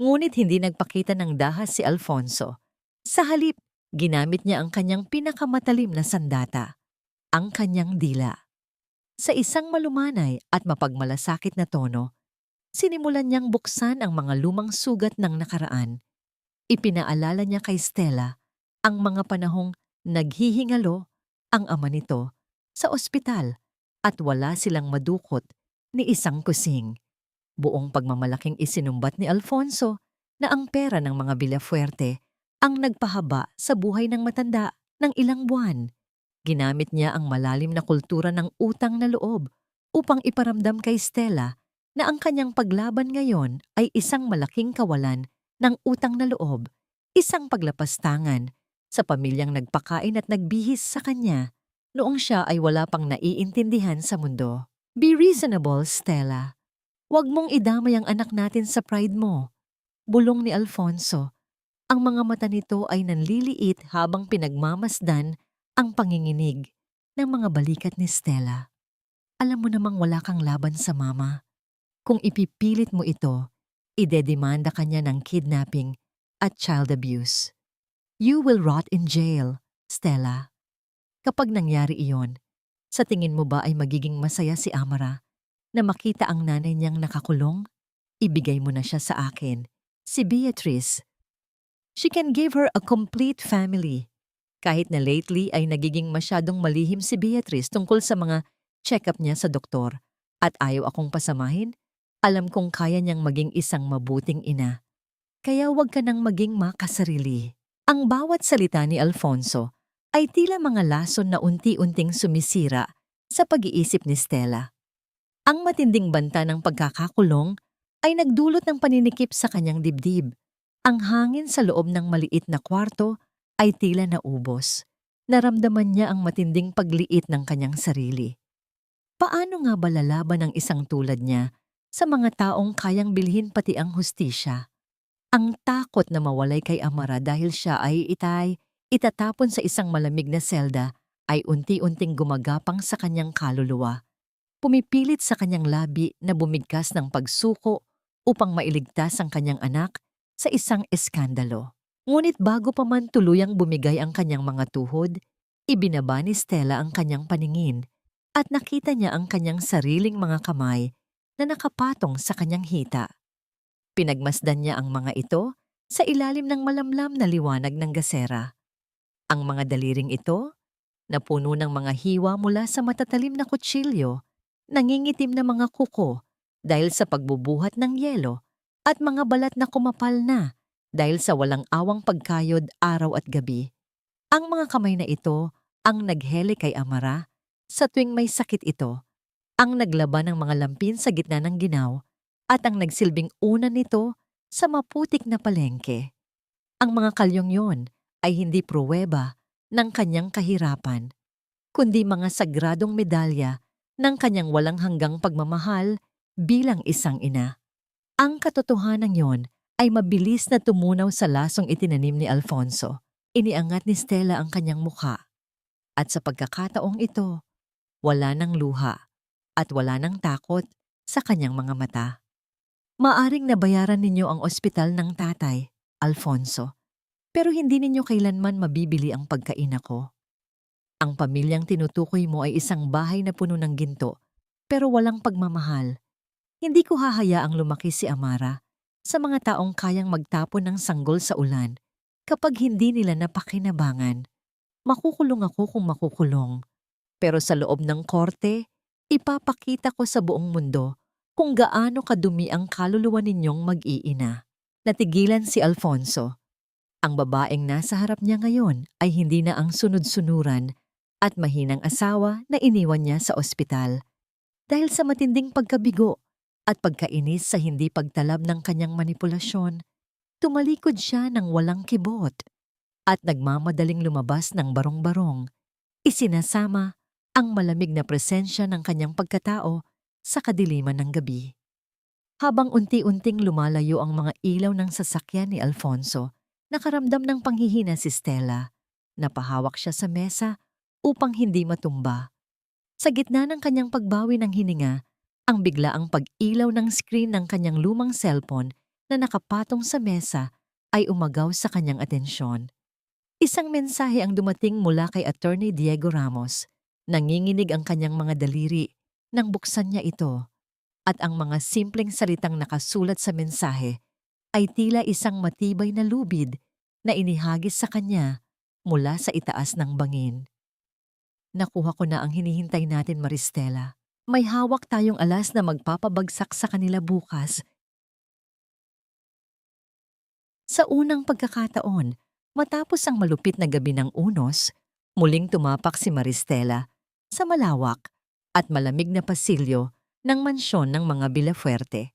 S1: Ngunit hindi nagpakita ng dahas si Alfonso. Sa halip, ginamit niya ang kanyang pinakamatalim na sandata, ang kanyang dila. Sa isang malumanay at mapagmalasakit na tono, sinimulan niyang buksan ang mga lumang sugat ng nakaraan. Ipinaalala niya kay Stella ang mga panahong naghihingalo ang ama nito sa ospital at wala silang madukot ni isang kusing. Buong pagmamalaking isinumbat ni Alfonso na ang pera ng mga Villafuerte ang nagpahaba sa buhay ng matanda ng ilang buwan. Ginamit niya ang malalim na kultura ng utang na loob upang iparamdam kay Stella na ang kanyang paglaban ngayon ay isang malaking kawalan ng utang na loob, isang paglapastangan sa pamilyang nagpakain at nagbihis sa kanya noong siya ay wala pang naiintindihan sa mundo. Be reasonable, Stella. Huwag mong idamay ang anak natin sa pride mo. Bulong ni Alfonso. Ang mga mata nito ay nanliliit habang pinagmamasdan ang panginginig ng mga balikat ni Stella. Alam mo namang wala kang laban sa mama. Kung ipipilit mo ito, idedemanda ka niya ng kidnapping at child abuse. You will rot in jail, Stella. Kapag nangyari iyon, sa tingin mo ba ay magiging masaya si Amara na makita ang nanay niyang nakakulong? Ibigay mo na siya sa akin, si Beatrice. She can give her a complete family. Kahit na lately ay nagiging masyadong malihim si Beatrice tungkol sa mga check-up niya sa doktor at ayaw akong pasamahin, alam kong kaya niyang maging isang mabuting ina. Kaya huwag ka nang maging makasarili. Ang bawat salita ni Alfonso ay tila mga lason na unti-unting sumisira sa pag-iisip ni Stella. Ang matinding banta ng pagkakakulong ay nagdulot ng paninikip sa kanyang dibdib. Ang hangin sa loob ng maliit na kwarto ay tila naubos. Naramdaman niya ang matinding pagliit ng kanyang sarili. Paano nga ba lalaban ang isang tulad niya sa mga taong kayang bilhin pati ang hustisya? Ang takot na mawalay kay Amara dahil siya ay itatapon sa isang malamig na selda ay unti-unting gumagapang sa kanyang kaluluwa. Pumipilit sa kanyang labi na bumigkas ng pagsuko upang mailigtas ang kanyang anak sa isang eskandalo. Ngunit bago pa man tuluyang bumigay ang kanyang mga tuhod, ibinaba ni Stella ang kanyang paningin at nakita niya ang kanyang sariling mga kamay na nakapatong sa kanyang hita. Pinagmasdan niya ang mga ito sa ilalim ng malamlam na liwanag ng gasera. Ang mga daliring ito, na puno ng mga hiwa mula sa matatalim na kutsilyo, nangingitim na mga kuko dahil sa pagbubuhat ng yelo at mga balat na kumapal na dahil sa walang awang pagkayod araw at gabi. Ang mga kamay na ito ang naghele kay Amara sa tuwing may sakit ito, ang naglaban ng mga lampin sa gitna ng ginaw at ang nagsilbing una nito sa maputik na palengke. Ang mga kalyong yon ay hindi pruweba ng kanyang kahirapan, kundi mga sagradong medalya ng kanyang walang hanggang pagmamahal bilang isang ina. Ang katotohanan yon ay mabilis na tumunaw sa lasong itinanim ni Alfonso. Iniangat ni Stella ang kanyang mukha. At sa pagkakataong ito, wala ng luha at wala ng takot sa kanyang mga mata. Maaring nabayaran ninyo ang ospital ng tatay, Alfonso, pero hindi ninyo kailanman mabibili ang pagkain ko. Ang pamilyang tinutukoy mo ay isang bahay na puno ng ginto, pero walang pagmamahal. Hindi ko hahayaang lumaki si Amara sa mga taong kayang magtapon ng sanggol sa ulan kapag hindi nila napakinabangan. Makukulong ako kung makukulong. Pero sa loob ng korte, ipapakita ko sa buong mundo kung gaano kadumi ang kaluluwa ninyong mag-iina. Natigilan si Alfonso. Ang babaeng nasa harap niya ngayon ay hindi na ang sunod-sunuran at mahinang asawa na iniwan niya sa ospital. Dahil sa matinding pagkabigo at pagkainis sa hindi pagtalab ng kanyang manipulasyon, tumalikod siya ng walang kibot at nagmamadaling lumabas ng barong-barong. Isinasama ang malamig na presensya ng kanyang pagkatao sa kadiliman ng gabi. Habang unti-unting lumalayo ang mga ilaw ng sasakyan ni Alfonso, nakaramdam ng panghihina si Stella. Napahawak siya sa mesa upang hindi matumba. Sa gitna ng kanyang pagbawi ng hininga, ang biglaang pag-ilaw ng screen ng kanyang lumang cellphone na nakapatong sa mesa ay umagaw sa kanyang atensyon. Isang mensahe ang dumating mula kay Attorney Diego Ramos. Nanginginig ang kanyang mga daliri nang buksan niya ito. At ang mga simpleng salitang nakasulat sa mensahe ay tila isang matibay na lubid na inihagis sa kanya mula sa itaas ng bangin. Nakuha ko na ang hinihintay natin, Maristela. May hawak tayong alas na magpapabagsak sa kanila bukas. Sa unang pagkakataon, matapos ang malupit na gabi ng Unos, muling tumapak si Maristela sa malawak at malamig na pasilyo ng mansyon ng mga Villafuerte.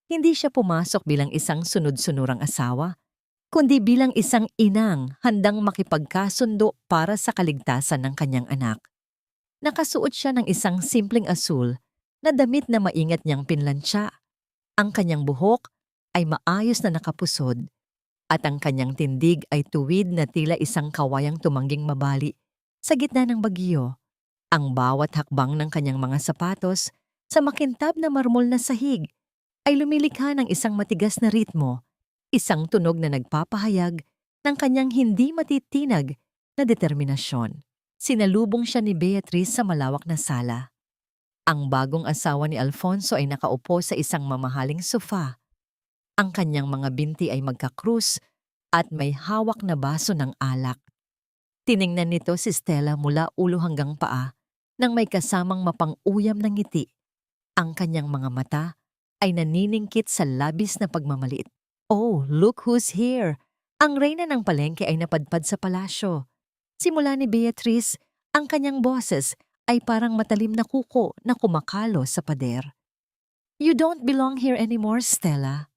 S1: Hindi siya pumasok bilang isang sunod-sunurang asawa, kundi bilang isang inang handang makipagkasundo para sa kaligtasan ng kanyang anak. Nakasuot siya ng isang simpleng asul na damit na maingat niyang pinlansya. Ang kanyang buhok ay maayos na nakapusod at ang kanyang tindig ay tuwid na tila isang kawayang tumangging mabali sa gitna ng bagyo. Ang bawat hakbang ng kanyang mga sapatos sa makintab na marmol na sahig ay lumilikha ng isang matigas na ritmo, isang tunog na nagpapahayag ng kanyang hindi matitinag na determinasyon. Sinalubong siya ni Beatriz sa malawak na sala. Ang bagong asawa ni Alfonso ay nakaupo sa isang mamahaling sofa. Ang kanyang mga binti ay magkakrus at may hawak na baso ng alak. Tiningnan nito si Stella mula ulo hanggang paa nang may kasamang mapang-uyam na ngiti. Ang kanyang mga mata ay naniningkit sa labis na pagmamaliit. Oh, look who's here! Ang reyna ng palengke ay napadpad sa palasyo. Simula ni Beatriz, ang kanyang boses ay parang matalim na kuko na kumakalo sa pader. You don't belong here anymore, Stella.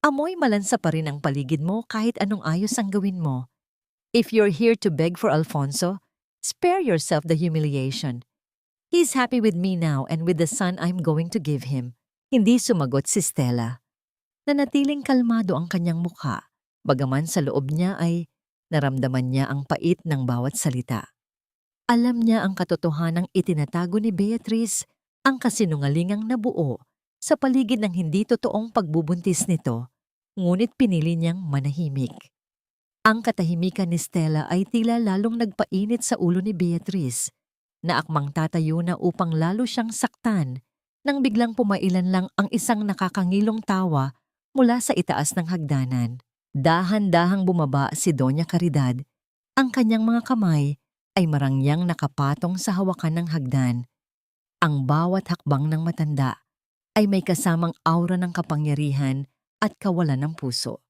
S1: Amoy malansa pa rin ang paligid mo kahit anong ayos ang gawin mo. If you're here to beg for Alfonso, spare yourself the humiliation. He's happy with me now and with the son I'm going to give him. Hindi sumagot si Stella. Nanatiling kalmado ang kanyang mukha, bagaman sa loob niya ay naramdaman niya ang pait ng bawat salita. Alam niya ang katotohanang itinatago ni Beatriz, ang kasinungalingang nabuo sa paligid ng hindi totoong pagbubuntis nito, ngunit pinili niyang manahimik. Ang katahimikan ni Stella ay tila lalong nagpainit sa ulo ni Beatriz, na akmang tatayo na upang lalo siyang saktan nang biglang pumailan lang ang isang nakakangilong tawa mula sa itaas ng hagdanan. Dahan-dahang bumaba si Doña Caridad. Ang kanyang mga kamay ay marangyang nakapatong sa hawakan ng hagdan. Ang bawat hakbang ng matanda ay may kasamang aura ng kapangyarihan at kawalan ng puso.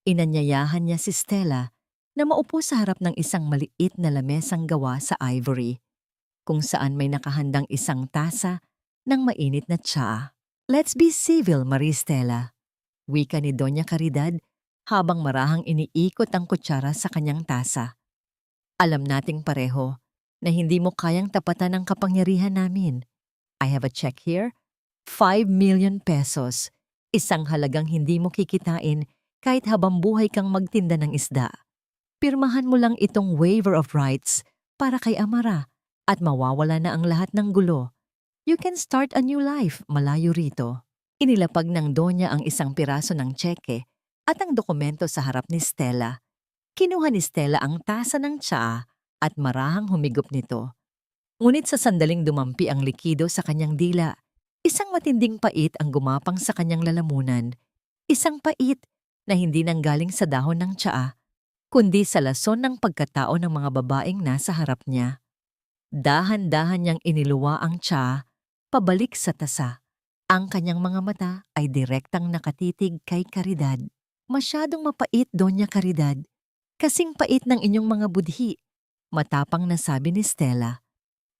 S1: Inanyayahan niya si Stella na maupo sa harap ng isang maliit na lamesang gawa sa ivory, kung saan may nakahandang isang tasa ng mainit na tsaa. Let's be civil, Maristela, wika ni Doña Caridad habang marahang iniikot ang kutsara sa kanyang tasa. Alam nating pareho na hindi mo kayang tapatan ang kapangyarihan namin. I have a check here, 5 million pesos, isang halagang hindi mo kikitain kahit habang buhay kang magtinda ng isda. Pirmahan mo lang itong waiver of rights para kay Amara at mawawala na ang lahat ng gulo. You can start a new life malayo rito. Inilapag ng Donya ang isang piraso ng tseke at ang dokumento sa harap ni Stella. Kinuha ni Stella ang tasa ng tsaa at marahang humigop nito. Ngunit sa sandaling dumampi ang likido sa kanyang dila, isang matinding pait ang gumapang sa kanyang lalamunan. Isang pait na hindi nanggaling sa dahon ng tsaa, kundi sa lason ng pagkatao ng mga babaeng nasa harap niya. Dahan-dahan niyang iniluwa ang tsaa pabalik sa tasa. Ang kanyang mga mata ay direktang nakatitig kay Caridad. Masyadong mapait, Doña Caridad. Kasing pait ng inyong mga budhi, matapang na sabi ni Stella.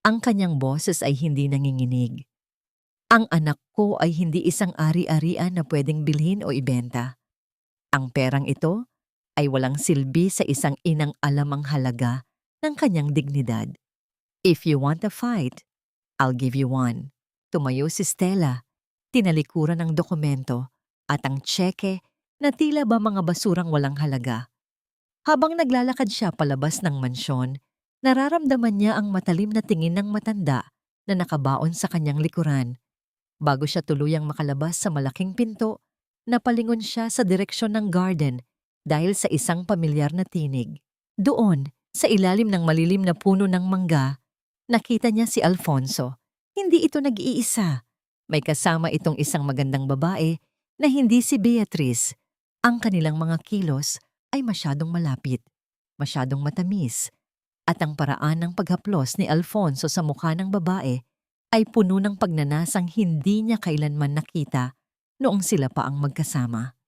S1: Ang kanyang boses ay hindi nanginginig. Ang anak ko ay hindi isang ari-arian na pwedeng bilhin o ibenta. Ang perang ito ay walang silbi sa isang inang alam ang halaga ng kanyang dignidad. If you want a fight, I'll give you one. Tumayo si Stella. tinalikuran ng dokumento, at ang tseke na tila ba mga basurang walang halaga. Habang naglalakad siya palabas ng mansyon, nararamdaman niya ang matalim na tingin ng matanda na nakabaon sa kanyang likuran. Bago siya tuluyang makalabas sa malaking pinto, napalingon siya sa direksyon ng garden dahil sa isang pamilyar na tinig. Doon, sa ilalim ng malilim na puno ng mangga, nakita niya si Alfonso. Hindi ito nag-iisa. May kasama itong isang magandang babae na hindi si Beatrice. Ang kanilang mga kilos ay masyadong malapit, masyadong matamis, at ang paraan ng paghaplos ni Alfonso sa mukha ng babae ay puno ng pagnanasang hindi niya kailanman nakita noong sila pa ang magkasama.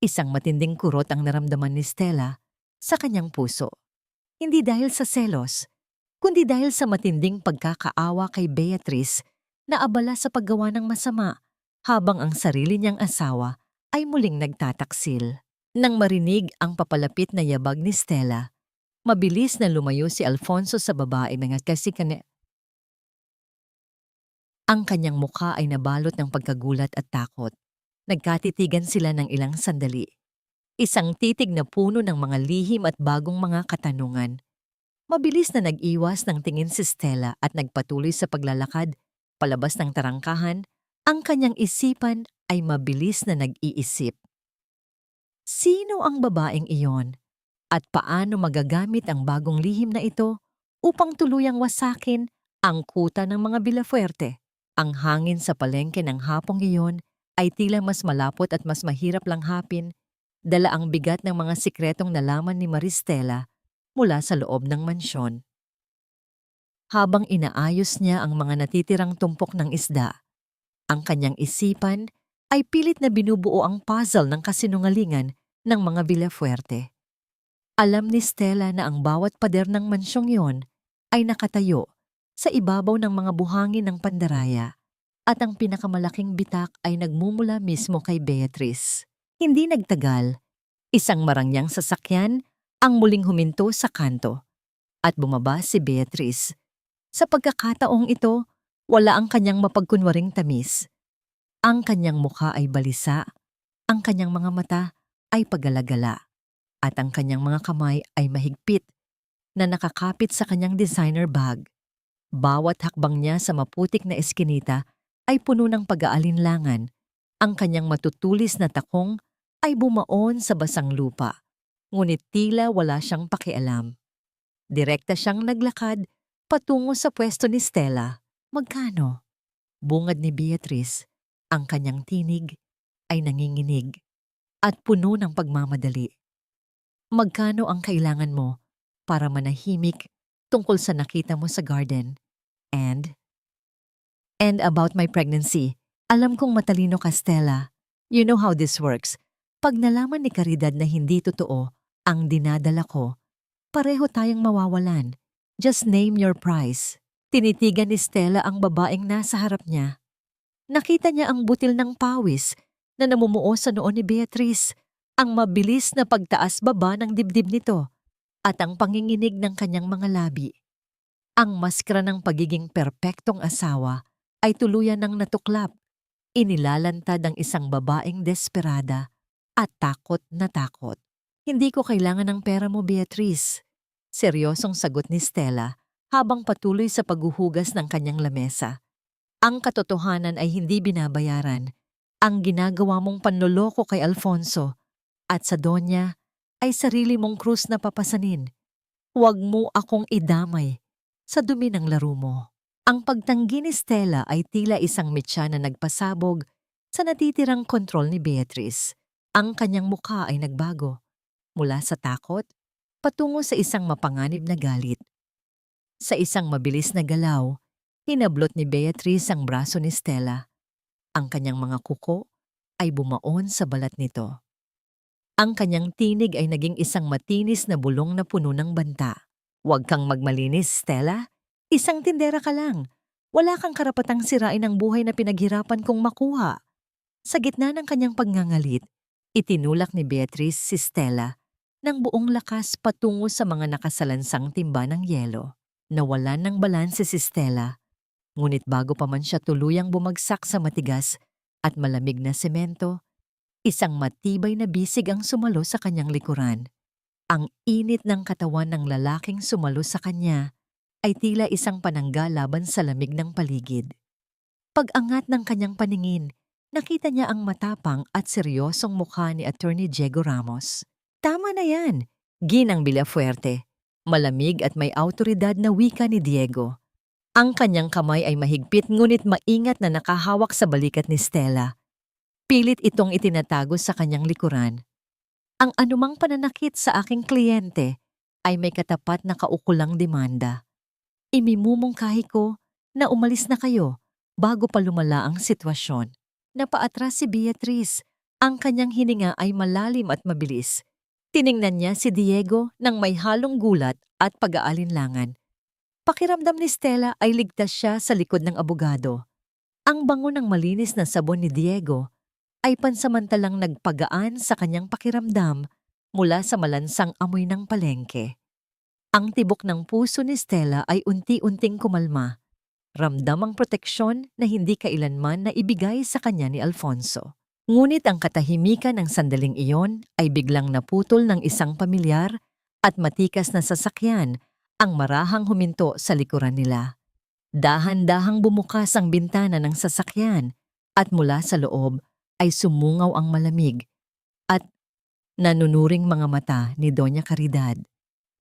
S1: Isang matinding kurot ang naramdaman ni Stella sa kanyang puso. Hindi dahil sa selos, kundi dahil sa matinding pagkakaawa kay Beatrice na abala sa paggawa ng masama habang ang sarili niyang asawa ay muling nagtataksil. Nang marinig ang papalapit na yabag ni Stella, mabilis na lumayo si Alfonso sa babae kasi ang kanyang mukha ay nabalot ng pagkagulat at takot. Nagkatitigan sila ng ilang sandali. Isang titig na puno ng mga lihim at bagong mga katanungan. Mabilis na nag-iwas ng tingin si Stella at nagpatuloy sa paglalakad palabas ng tarangkahan. Ang kanyang isipan ay mabilis na nag-iisip. Sino ang babaeng iyon? At paano magagamit ang bagong lihim na ito upang tuluyang wasakin ang kuta ng mga Villafuerte? Ang hangin sa palengke ng hapong iyon ay tila mas malapot at mas mahirap langhapin, dala ang bigat ng mga sikretong nalaman ni Maristela mula sa loob ng mansyon. Habang inaayos niya ang mga natitirang tumpok ng isda, ang kanyang isipan ay pilit na binubuo ang puzzle ng kasinungalingan ng mga Villafuerte. Alam ni Stella na ang bawat pader ng mansyong yon ay nakatayo sa ibabaw ng mga buhangin ng pandaraya at ang pinakamalaking bitak ay nagmumula mismo kay Beatrice. Hindi nagtagal, isang marangyang sasakyan ang muling huminto sa kanto at bumaba si Beatrice. Sa pagkakataong ito, wala ang kanyang mapagkunwaring tamis. Ang kanyang mukha ay balisa, ang kanyang mga mata ay pagalagala, at ang kanyang mga kamay ay mahigpit na nakakapit sa kanyang designer bag. Bawat hakbang niya sa maputik na eskinita ay puno ng pag-aalinlangan. Ang kanyang matutulis na takong ay bumaon sa basang lupa, ngunit tila wala siyang pakialam. Direkta siyang naglakad patungo sa pwesto ni Stella. Magkano? Bungad ni Beatrice. Ang kanyang tinig ay nanginginig at puno ng pagmamadali. Magkano ang kailangan mo para manahimik tungkol sa nakita mo sa garden? And about my pregnancy. Alam kong matalino ka, Stella. You know how this works. Pag nalaman ni Caridad na hindi totoo ang dinadala ko, pareho tayong mawawalan. Just name your price. Tinitigan ni Stella ang babaeng nasa harap niya. Nakita niya ang butil ng pawis na namumuo sa noon ni Beatrice, ang mabilis na pagtaas-baba ng dibdib nito, at ang panginginig ng kanyang mga labi. Ang maskara ng pagiging perpektong asawa ay tuluyan ng natuklap. Inilalantad ang isang babaeng desperada at takot na takot. Hindi ko kailangan ng pera mo, Beatrice. Seryosong sagot ni Stella habang patuloy sa paghuhugas ng kanyang lamesa. Ang katotohanan ay hindi binabayaran. Ang ginagawa mong panloloko kay Alfonso at sa Donya ay sarili mong krus na papasanin. Huwag mo akong idamay sa dumi ng laro mo. Ang pagtanggi ni Stella ay tila isang mitya na nagpasabog sa natitirang kontrol ni Beatrice. Ang kanyang mukha ay nagbago mula sa takot patungo sa isang mapanganib na galit. Sa isang mabilis na galaw, hinablot ni Beatrice ang braso ni Stella. Ang kanyang mga kuko ay bumaon sa balat nito. Ang kanyang tinig ay naging isang matinis na bulong na puno ng banta. Huwag kang magmalinis, Stella. Isang tindera ka lang. Wala kang karapatang sirain ang buhay na pinaghirapan kong makuha. Sa gitna ng kanyang pagngangalit, itinulak ni Beatrice si Stella ng buong lakas patungo sa mga nakasalansang timba ng yelo. Nawalan ng balanse si Stella, ngunit bago pa man siya tuluyang bumagsak sa matigas at malamig na semento, isang matibay na bisig ang sumalo sa kanyang likuran. Ang init ng katawan ng lalaking sumalo sa kanya ay tila isang panangga laban sa lamig ng paligid. Pag-angat ng kanyang paningin, nakita niya ang matapang at seryosong mukha ni Attorney Diego Ramos. Tama na yan, ginang Villafuerte. Malamig at may awtoridad na wika ni Diego. Ang kanyang kamay ay mahigpit ngunit maingat na nakahawak sa balikat ni Stella. Pilit itong itinatago sa kanyang likuran. Ang anumang pananakit sa aking kliyente ay may katapat na kaukulang demanda. Imimumungkahi ko na umalis na kayo bago pa lumala ang sitwasyon. Napaatras si Beatrice. Ang kanyang hininga ay malalim at mabilis. Tiningnan niya si Diego nang may halong gulat at pag-aalinlangan. Pakiramdam ni Stella ay ligtas siya sa likod ng abogado. Ang bango ng malinis na sabon ni Diego ay pansamantalang nagpagaan sa kanyang pakiramdam mula sa malansang amoy ng palengke. Ang tibok ng puso ni Stella ay unti-unting kumalma. Ramdam ang proteksyon na hindi kailanman na ibigay sa kanya ni Alfonso. Ngunit ang katahimikan ng sandaling iyon ay biglang naputol ng isang pamilyar at matikas na sasakyan ang marahang huminto sa likuran nila. Dahan-dahang bumukas ang bintana ng sasakyan at mula sa loob ay sumungaw ang malamig at nanunuring mga mata ni Doña Caridad.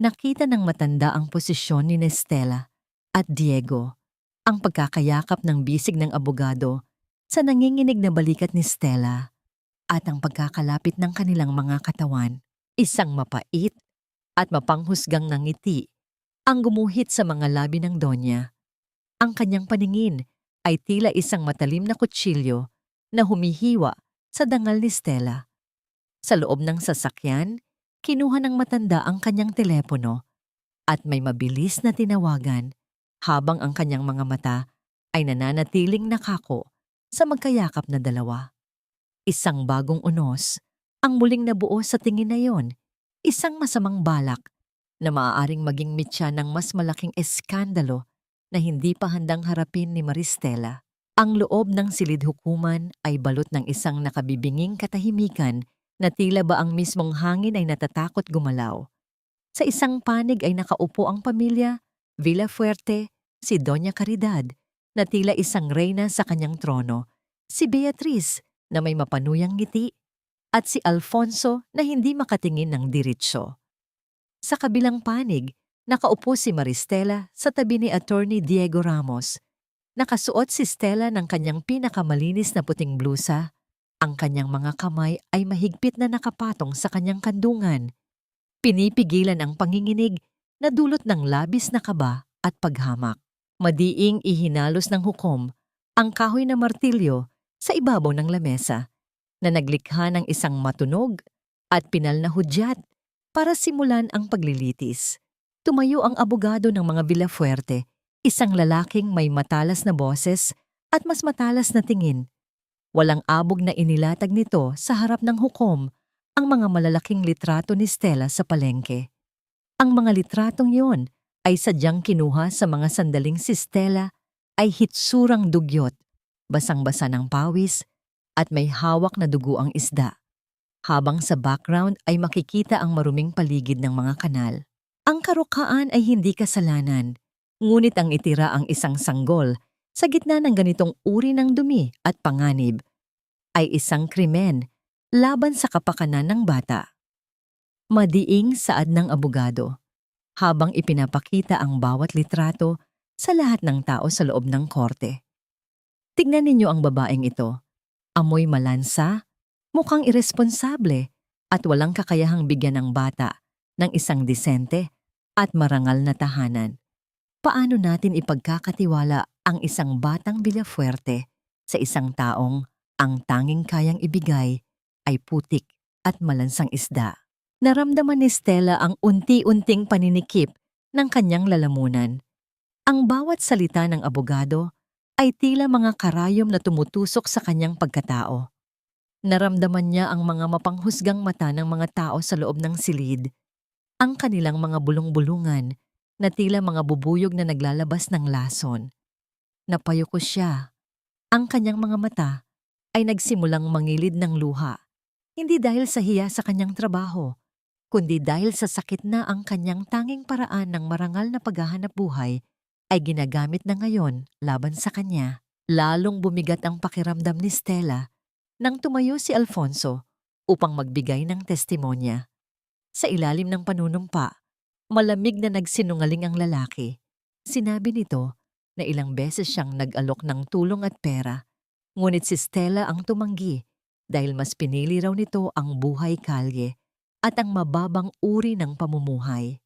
S1: Nakita ng matanda ang posisyon ni Stella at Diego, ang pagkakayakap ng bisig ng abogado sa nanginginig na balikat ni Stella at ang pagkakalapit ng kanilang mga katawan. Isang mapait at mapanghusgang na ngiti ang gumuhit sa mga labi ng Donya. Ang kanyang paningin ay tila isang matalim na kutsilyo na humihiwa sa dangal ni Stella. Sa loob ng sasakyan, kinuha ng matanda ang kanyang telepono at may mabilis na tinawagan habang ang kanyang mga mata ay nananatiling nakako sa magkayakap na dalawa. Isang bagong unos ang muling nabuo sa tingin na yon, isang masamang balak na maaaring maging mitya ng mas malaking eskandalo na hindi pa handang harapin ni Maristela. Ang loob ng silid hukuman ay balot ng isang nakabibinging katahimikan na tila ba ang mismong hangin ay natatakot gumalaw. Sa isang panig ay nakaupo ang pamilya Villafuerte, si Doña Caridad, na tila isang reyna sa kanyang trono, si Beatrice na may mapanuyang ngiti, at si Alfonso na hindi makatingin ng diritsyo. Sa kabilang panig, nakaupo si Maristela sa tabi ni Attorney Diego Ramos. Nakasuot si Stella ng kanyang pinakamalinis na puting blusa. Ang kanyang mga kamay ay mahigpit na nakapatong sa kanyang kandungan. Pinipigilan ang panginginig na dulot ng labis na kaba at paghamak. Madiing ihinalos ng hukom ang kahoy na martilyo sa ibabaw ng lamesa na naglikha ng isang matunog at pinal na hudyat para simulan ang paglilitis. Tumayo ang abogado ng mga Villafuerte, isang lalaking may matalas na boses at mas matalas na tingin. Walang abog na inilatag nito sa harap ng hukom ang mga malalaking litrato ni Stella sa palengke. Ang mga litratong yon ay sadyang kinuha sa mga sandaling si Stella ay hitsurang dugyot, basang-basa ng pawis at may hawak na dugo ang isda. Habang sa background ay makikita ang maruming paligid ng mga kanal. Ang karukaan ay hindi kasalanan, ngunit ang itira ang isang sanggol sa gitna ng ganitong uri ng dumi at panganib ay isang krimen laban sa kapakanan ng bata. Madiing saad ng abogado habang ipinapakita ang bawat litrato sa lahat ng tao sa loob ng korte. Tignan ninyo ang babaeng ito. Amoy malansa, mukhang iresponsable at walang kakayahang bigyan ng bata ng isang disente at marangal na tahanan. Paano natin ipagkakatiwala ang isang batang Villafuerte sa isang taong ang tanging kayang ibigay ay putik at malansang isda? Naramdaman ni Stella ang unti-unting paninikip ng kanyang lalamunan. Ang bawat salita ng abogado ay tila mga karayom na tumutusok sa kanyang pagkatao. Naramdaman niya ang mga mapanghusgang mata ng mga tao sa loob ng silid, ang kanilang mga bulong-bulungan na tila mga bubuyog na naglalabas ng lason. Napayuko siya. Ang kanyang mga mata ay nagsimulang mangilid ng luha. Hindi dahil sa hiya sa kanyang trabaho, kundi dahil sa sakit na ang kanyang tanging paraan ng marangal na paghahanap buhay ay ginagamit na ngayon laban sa kanya. Lalong bumigat ang pakiramdam ni Stella nang tumayo si Alfonso upang magbigay ng testimonya. Sa ilalim ng panunumpa, malamig na nagsinungaling ang lalaki. Sinabi nito na ilang beses siyang nag-alok ng tulong at pera, ngunit si Stella ang tumanggi dahil mas pinili raw nito ang buhay kalye at ang mababang uri ng pamumuhay.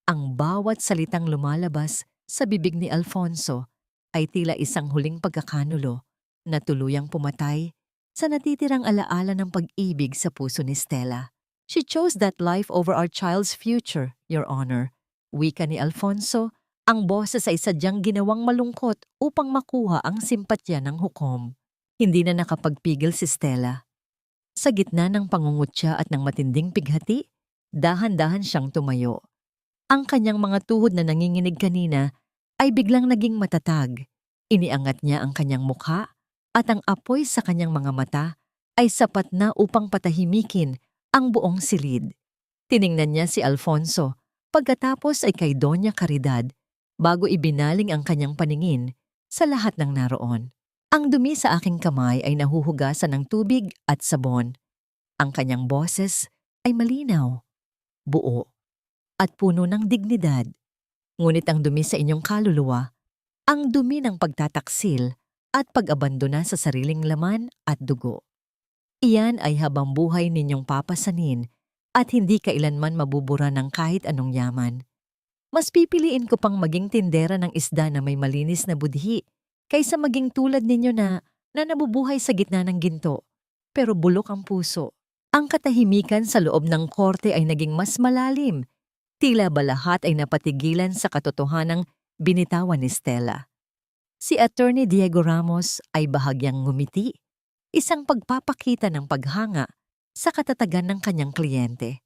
S1: Ang bawat salitang lumalabas sa bibig ni Alfonso ay tila isang huling pagkakanulo na tuluyang pumatay sa natitirang alaala ng pag-ibig sa puso ni Stella. She chose that life over our child's future, Your Honor. Wika ni Alfonso, ang boses ay sadyang ginawang malungkot upang makuha ang simpatya ng hukom. Hindi na nakapagpigil si Stella. Sa gitna ng pangungutya at ng matinding pighati, dahan-dahan siyang tumayo. Ang kanyang mga tuhod na nanginginig kanina ay biglang naging matatag. Iniangat niya ang kanyang mukha at ang apoy sa kanyang mga mata ay sapat na upang patahimikin ang buong silid. Tiningnan niya si Alfonso, pagkatapos ay kay Doña Caridad, bago ibinaling ang kanyang paningin sa lahat ng naroon. Ang dumi sa aking kamay ay nahuhugasan ng tubig at sabon. Ang kanyang boses ay malinaw, buo, at puno ng dignidad. Ngunit ang dumi sa inyong kaluluwa, ang dumi ng pagtataksil at pag-abandona sa sariling laman at dugo. Iyan ay habang buhay ninyong papasanin at hindi kailanman mabubura ng kahit anong yaman. Mas pipiliin ko pang maging tindera ng isda na may malinis na budhi kaysa maging tulad ninyo na nabubuhay sa gitna ng ginto, pero bulok ang puso. Ang katahimikan sa loob ng korte ay naging mas malalim. Tila ba lahat ay napatigilan sa katotohanang binitawan ni Stella. Si Attorney Diego Ramos ay bahagyang ngumiti, isang pagpapakita ng paghanga sa katatagan ng kanyang kliyente.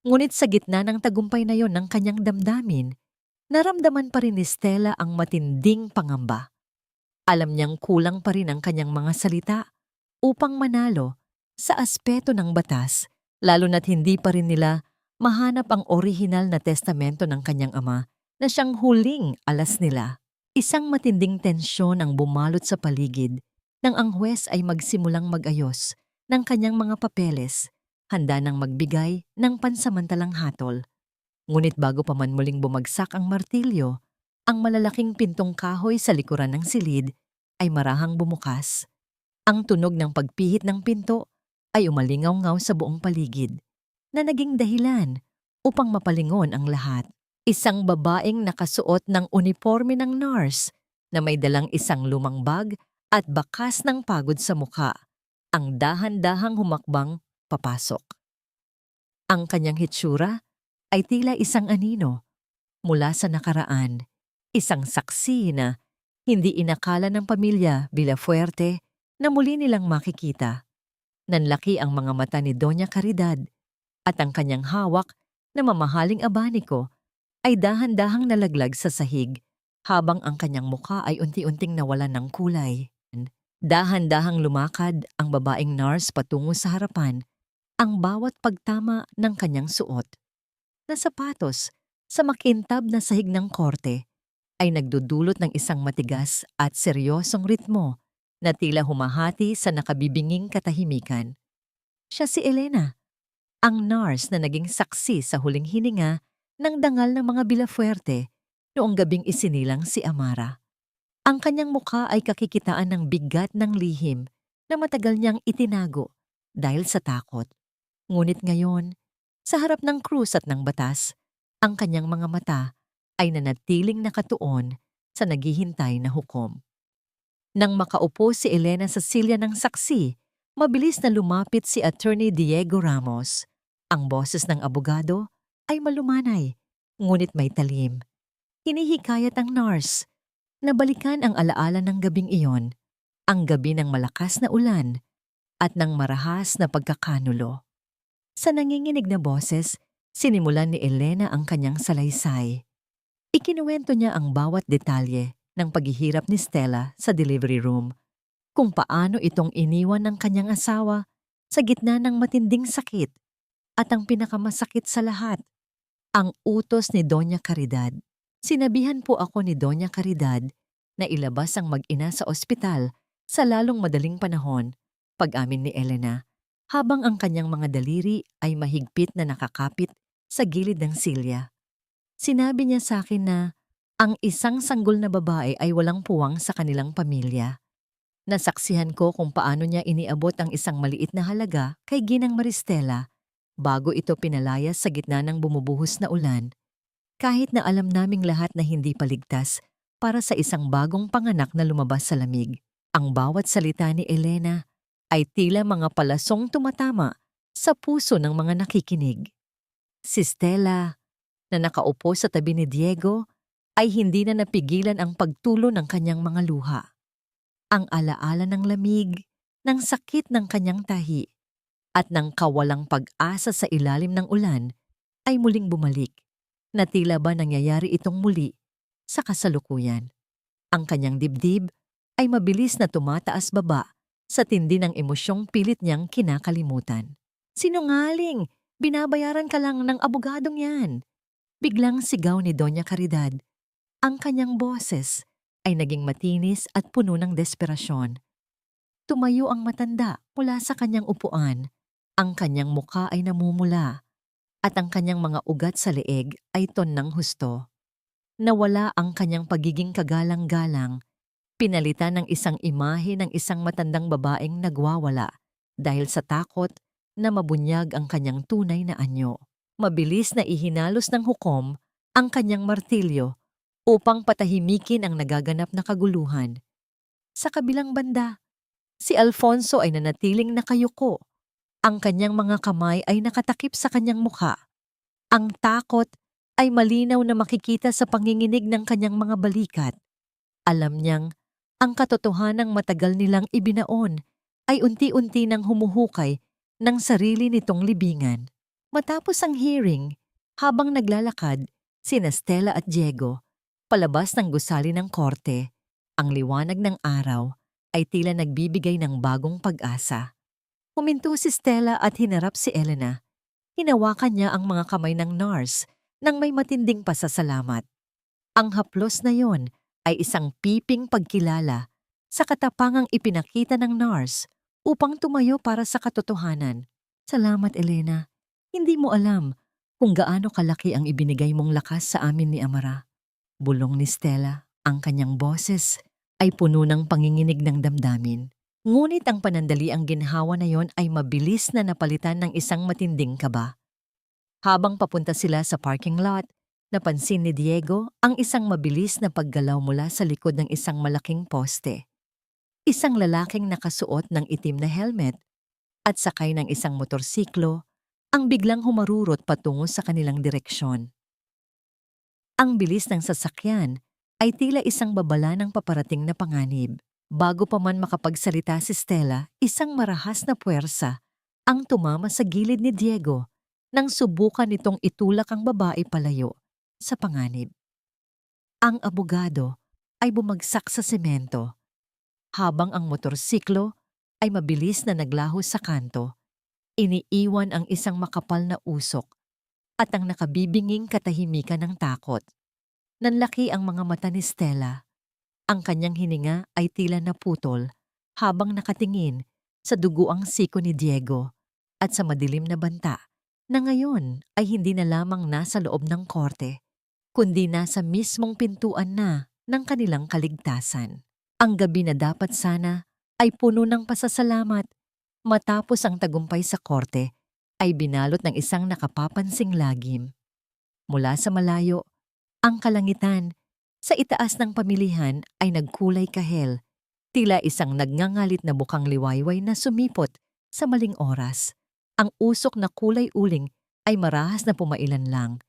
S1: Ngunit sa gitna ng tagumpay na yon ng kanyang damdamin, naramdaman pa rin ni Stella ang matinding pangamba. Alam niyang kulang pa rin ang kanyang mga salita upang manalo sa aspeto ng batas, lalo na't hindi pa rin nila mahanap ang orihinal na testamento ng kanyang ama na siyang huling alas nila. Isang matinding tensyon ang bumalot sa paligid nang ang huwes ay magsimulang mag-ayos ng kanyang mga papeles, handa nang magbigay ng pansamantalang hatol. Ngunit bago pa man muling bumagsak ang martilyo, ang malalaking pintong kahoy sa likuran ng silid ay marahang bumukas. Ang tunog ng pagpihit ng pinto ay umalingaw-ngaw sa buong paligid, na naging dahilan upang mapalingon ang lahat. Isang babaeng nakasuot ng uniforme ng nurse na may dalang isang lumang bag at bakas ng pagod sa mukha, ang dahan-dahang humakbang papasok. Ang kanyang hitsura ay tila isang anino mula sa nakaraan, isang saksi na hindi inakala ng pamilya Villafuerte na muli nilang makikita. Nanlaki ang mga mata ni Doña Caridad at ang kanyang hawak na mamahaling abaniko ay dahan-dahang nalaglag sa sahig habang ang kanyang mukha ay unti-unting nawalan ng kulay. Dahan-dahang lumakad ang babaeng nurse patungo sa harapan, ang bawat pagtama ng kanyang suot na sapatos sa makintab na sahig ng korte ay nagdudulot ng isang matigas at seryosong ritmo na tila humahati sa nakabibinging katahimikan. Siya si Elena, ang nurse na naging saksi sa huling hininga ng dangal ng mga Villafuerte noong gabing isinilang si Amara. Ang kanyang mukha ay kakikitaan ng bigat ng lihim na matagal niyang itinago dahil sa takot. Ngunit ngayon, sa harap ng krus at ng batas, ang kanyang mga mata ay nanatiling nakatuon sa naghihintay na hukom. Nang makaupo si Elena sa silya ng saksi, mabilis na lumapit si Attorney Diego Ramos. Ang boses ng abogado ay malumanay, ngunit may talim. Hinihikayat ang nurse na balikan ang alaala ng gabing iyon, ang gabi ng malakas na ulan at ng marahas na pagkakanulo. Sa nanginginig na boses, sinimulan ni Elena ang kanyang salaysay. Ikinuwento niya ang bawat detalye ng paghihirap ni Stella sa delivery room, kung paano itong iniwan ng kanyang asawa sa gitna ng matinding sakit at ang pinakamasakit sa lahat, ang utos ni Doña Caridad. Sinabihan po ako ni Doña Caridad na ilabas ang mag-ina sa ospital sa lalong madaling panahon, pag-amin ni Elena, habang ang kanyang mga daliri ay mahigpit na nakakapit sa gilid ng silya. Sinabi niya sa akin na ang isang sanggol na babae ay walang puwang sa kanilang pamilya. Nasaksihan ko kung paano niya iniabot ang isang maliit na halaga kay Ginang Maristela bago ito pinalayas sa gitna ng bumubuhos na ulan, kahit na alam naming lahat na hindi paligtas para sa isang bagong panganak na lumabas sa lamig. Ang bawat salita ni Elena ay tila mga palasong tumatama sa puso ng mga nakikinig. Si Stella, na nakaupo sa tabi ni Diego, ay hindi na napigilan ang pagtulo ng kanyang mga luha. Ang alaala ng lamig, ng sakit ng kanyang tahi, at ng kawalang pag-asa sa ilalim ng ulan ay muling bumalik, na tila ba nangyayari itong muli sa kasalukuyan. Ang kanyang dibdib ay mabilis na tumataas baba sa tindi ng emosyong pilit niyang kinakalimutan. Sinungaling! Binabayaran ka lang ng abogadong yan! Biglang sigaw ni Doña Caridad. Ang kanyang boses ay naging matinis at puno ng desperasyon. Tumayo ang matanda mula sa kanyang upuan. Ang kanyang muka ay namumula at ang kanyang mga ugat sa leeg ay ton ng husto. Nawala ang kanyang pagiging kagalang-galang, pinalitan ng isang imahe ng isang matandang babaeng nagwawala dahil sa takot na mabunyag ang kanyang tunay na anyo. Mabilis na ihinalos ng hukom ang kanyang martilyo upang patahimikin ang nagaganap na kaguluhan. Sa kabilang banda, si Alfonso ay nanatiling nakayuko. Ang kanyang mga kamay ay nakatakip sa kanyang mukha. Ang takot ay malinaw na makikita sa panginginig ng kanyang mga balikat. Alam niyang ang katotohanang matagal nilang ibinaon ay unti-unti nang humuhukay ng sarili nitong libingan. Matapos ang hearing, habang naglalakad, sina Stella at Diego, palabas ng gusali ng korte, ang liwanag ng araw ay tila nagbibigay ng bagong pag-asa. Huminto si Stella at hinarap si Elena. Hinawakan niya ang mga kamay ng nurse nang may matinding pasasalamat. Ang haplos na yon ay isang piping pagkilala sa katapangang ipinakita ng nurse upang tumayo para sa katotohanan. Salamat, Elena. Hindi mo alam kung gaano kalaki ang ibinigay mong lakas sa amin ni Amara. Bulong ni Stella, ang kanyang boses ay puno ng panginginig ng damdamin. Ngunit ang panandaliang ginhawa na yon ay mabilis na napalitan ng isang matinding kaba. Habang papunta sila sa parking lot, napansin ni Diego ang isang mabilis na paggalaw mula sa likod ng isang malaking poste. Isang lalaking nakasuot ng itim na helmet at sakay ng isang motorsiklo ang biglang humarurot patungo sa kanilang direksyon. Ang bilis ng sasakyan ay tila isang babala ng paparating na panganib. Bago pa man makapagsalita si Stella, isang marahas na puwersa ang tumama sa gilid ni Diego nang subukan nitong itulak ang babae palayo sa panganib. Ang abogado ay bumagsak sa semento, habang ang motorsiklo ay mabilis na naglaho sa kanto. Iniiwan ang isang makapal na usok at ang nakabibinging katahimikan ng takot. Nanlaki ang mga mata ni Stella. Ang kanyang hininga ay tila naputol habang nakatingin sa duguang siko ni Diego at sa madilim na banta na ngayon ay hindi na lamang nasa loob ng korte, kundi nasa mismong pintuan na ng kanilang kaligtasan. Ang gabi na dapat sana ay puno ng pasasalamat matapos ang tagumpay sa korte ay binalot ng isang nakapapansing lagim. Mula sa malayo, ang kalangitan sa itaas ng pamilihan ay nagkulay kahel, tila isang nagngangalit na bukang liwayway na sumipot sa maling oras. Ang usok na kulay uling ay marahas na pumailan lang,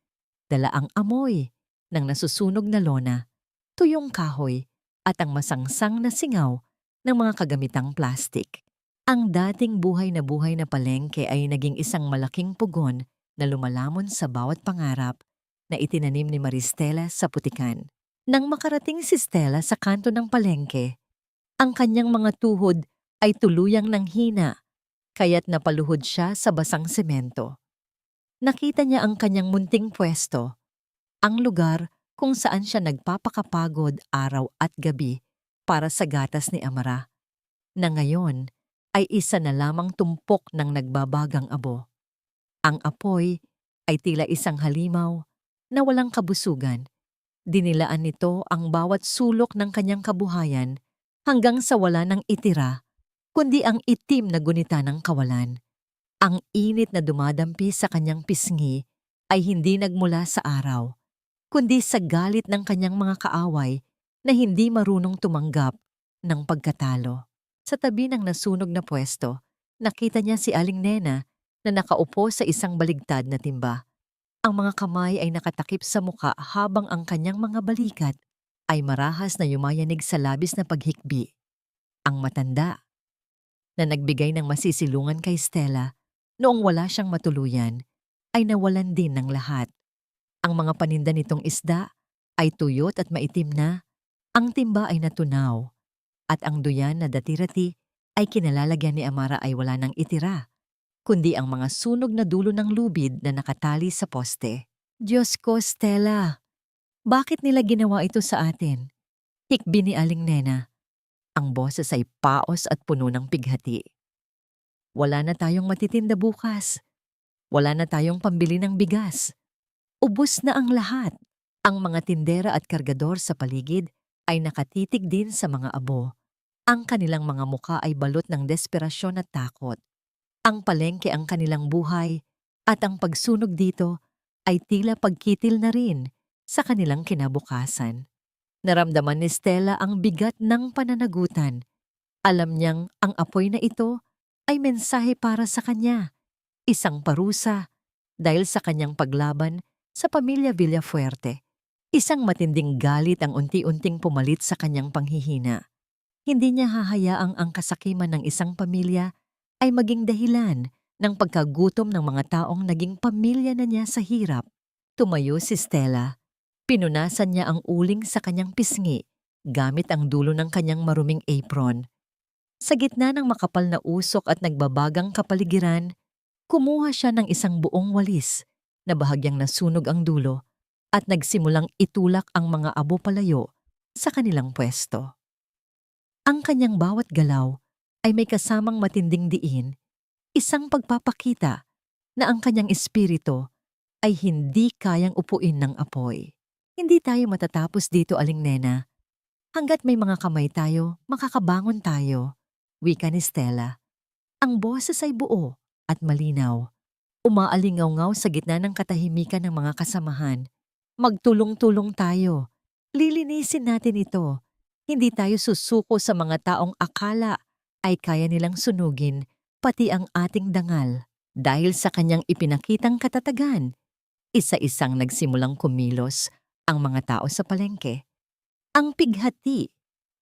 S1: dala ang amoy ng nasusunog na lona, tuyong kahoy at ang masangsang na singaw ng mga kagamitang plastik. Ang dating buhay na palengke ay naging isang malaking pugon na lumalamon sa bawat pangarap na itinanim ni Maristela sa putikan. Nang makarating si Stella sa kanto ng palengke, Ang kanyang mga tuhod ay tuluyang nanghina, kaya't napaluhod siya sa basang semento. Nakita niya ang kanyang munting pwesto, ang lugar kung saan siya nagpapakapagod araw at gabi para sa gatas ni Amara, na ngayon ay isa na lamang tumpok ng nagbabagang abo. Ang apoy ay tila isang halimaw na walang kabusugan. Dinilaan nito ang bawat sulok ng kanyang kabuhayan hanggang sa wala nang itira, kundi ang itim na gunita ng kawalan. Ang init na dumadampi sa kanyang pisngi ay hindi nagmula sa araw, kundi sa galit ng kanyang mga kaaway na hindi marunong tumanggap ng pagkatalo. Sa tabi ng nasunog na pwesto, nakita niya si Aling Nena na nakaupo sa isang baligtad na timba. Ang mga kamay ay nakatakip sa muka habang ang kanyang mga balikat ay marahas na yumayanig sa labis na paghikbi. Ang matanda, na nagbigay ng masisilungan kay Stella noong wala siyang matuluyan, ay nawalan din ng lahat. Ang mga paninda nitong isda ay tuyot at maitim na, ang timba ay natunaw, at ang duyan na dati-rati ay kinalalagyan ni Amara ay wala nang itira, kundi ang mga sunog na dulo ng lubid na nakatali sa poste. Diyos ko, Stella, bakit nila ginawa ito sa atin? Hikbi ni Aling Nena. Ang boses ay paos at puno ng pighati. Wala na tayong matitinda bukas. Wala na tayong pambili ng bigas. Ubus na ang lahat. Ang mga tindera at kargador sa paligid ay nakatitig din sa mga abo. Ang kanilang mga muka ay balot ng desperasyon at takot. Ang palengke ang kanilang buhay at ang pagsunog dito ay tila pagkitil na rin sa kanilang kinabukasan. Naramdaman ni Stella ang bigat ng pananagutan. Alam niyang ang apoy na ito ay mensahe para sa kanya, isang parusa dahil sa kanyang paglaban sa pamilya Villafuerte. Isang matinding galit ang unti-unting pumalit sa kanyang panghihina. Hindi niya hahayaang ang kasakiman ng isang pamilya ay maging dahilan ng pagkagutom ng mga taong naging pamilya na niya sa hirap. Tumayo si Stella. Pinunasan niya ang uling sa kanyang pisngi gamit ang dulo ng kanyang maruming apron. Sa gitna ng makapal na usok at nagbabagang kapaligiran, kumuha siya ng isang buong walis na bahagyang nasunog ang dulo at nagsimulang itulak ang mga abo palayo sa kanilang pwesto. Ang kanyang bawat galaw ay may kasamang matinding diin, isang pagpapakita na ang kanyang espiritu ay hindi kayang upuin ng apoy. Hindi tayo matatapos dito, Aling Nena. Hanggat may mga kamay tayo, makakabangon tayo, wika ni Stella. Ang boses ay buo at malinaw. Umaalingaw-ngaw sa gitna ng katahimikan ng mga kasamahan. Magtulong-tulong tayo. Lilinisin natin ito. Hindi tayo susuko sa mga taong akala ay kaya nilang sunugin, pati ang ating dangal. Dahil sa kanyang ipinakitang katatagan, isa-isang nagsimulang kumilos ang mga tao sa palengke. Ang pighati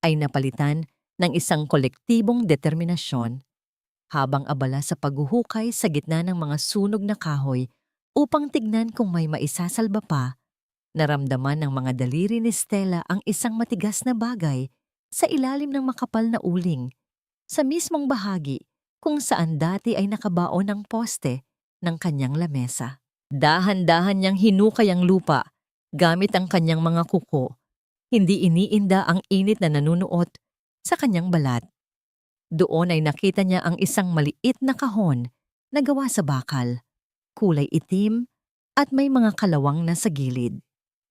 S1: ay napalitan ng isang kolektibong determinasyon. Habang abala sa paghuhukay sa gitna ng mga sunog na kahoy upang tignan kung may maisasalba pa, naramdaman ng mga daliri ni Stella ang isang matigas na bagay sa ilalim ng makapal na uling, sa mismong bahagi kung saan dati ay nakabaon ang poste ng kanyang lamesa. Dahan-dahan niyang hinukay ang lupa gamit ang kanyang mga kuko. Hindi iniinda ang init na nanunuot sa kanyang balat. Doon ay nakita niya ang isang maliit na kahon na gawa sa bakal, kulay itim at may mga kalawang na sa gilid.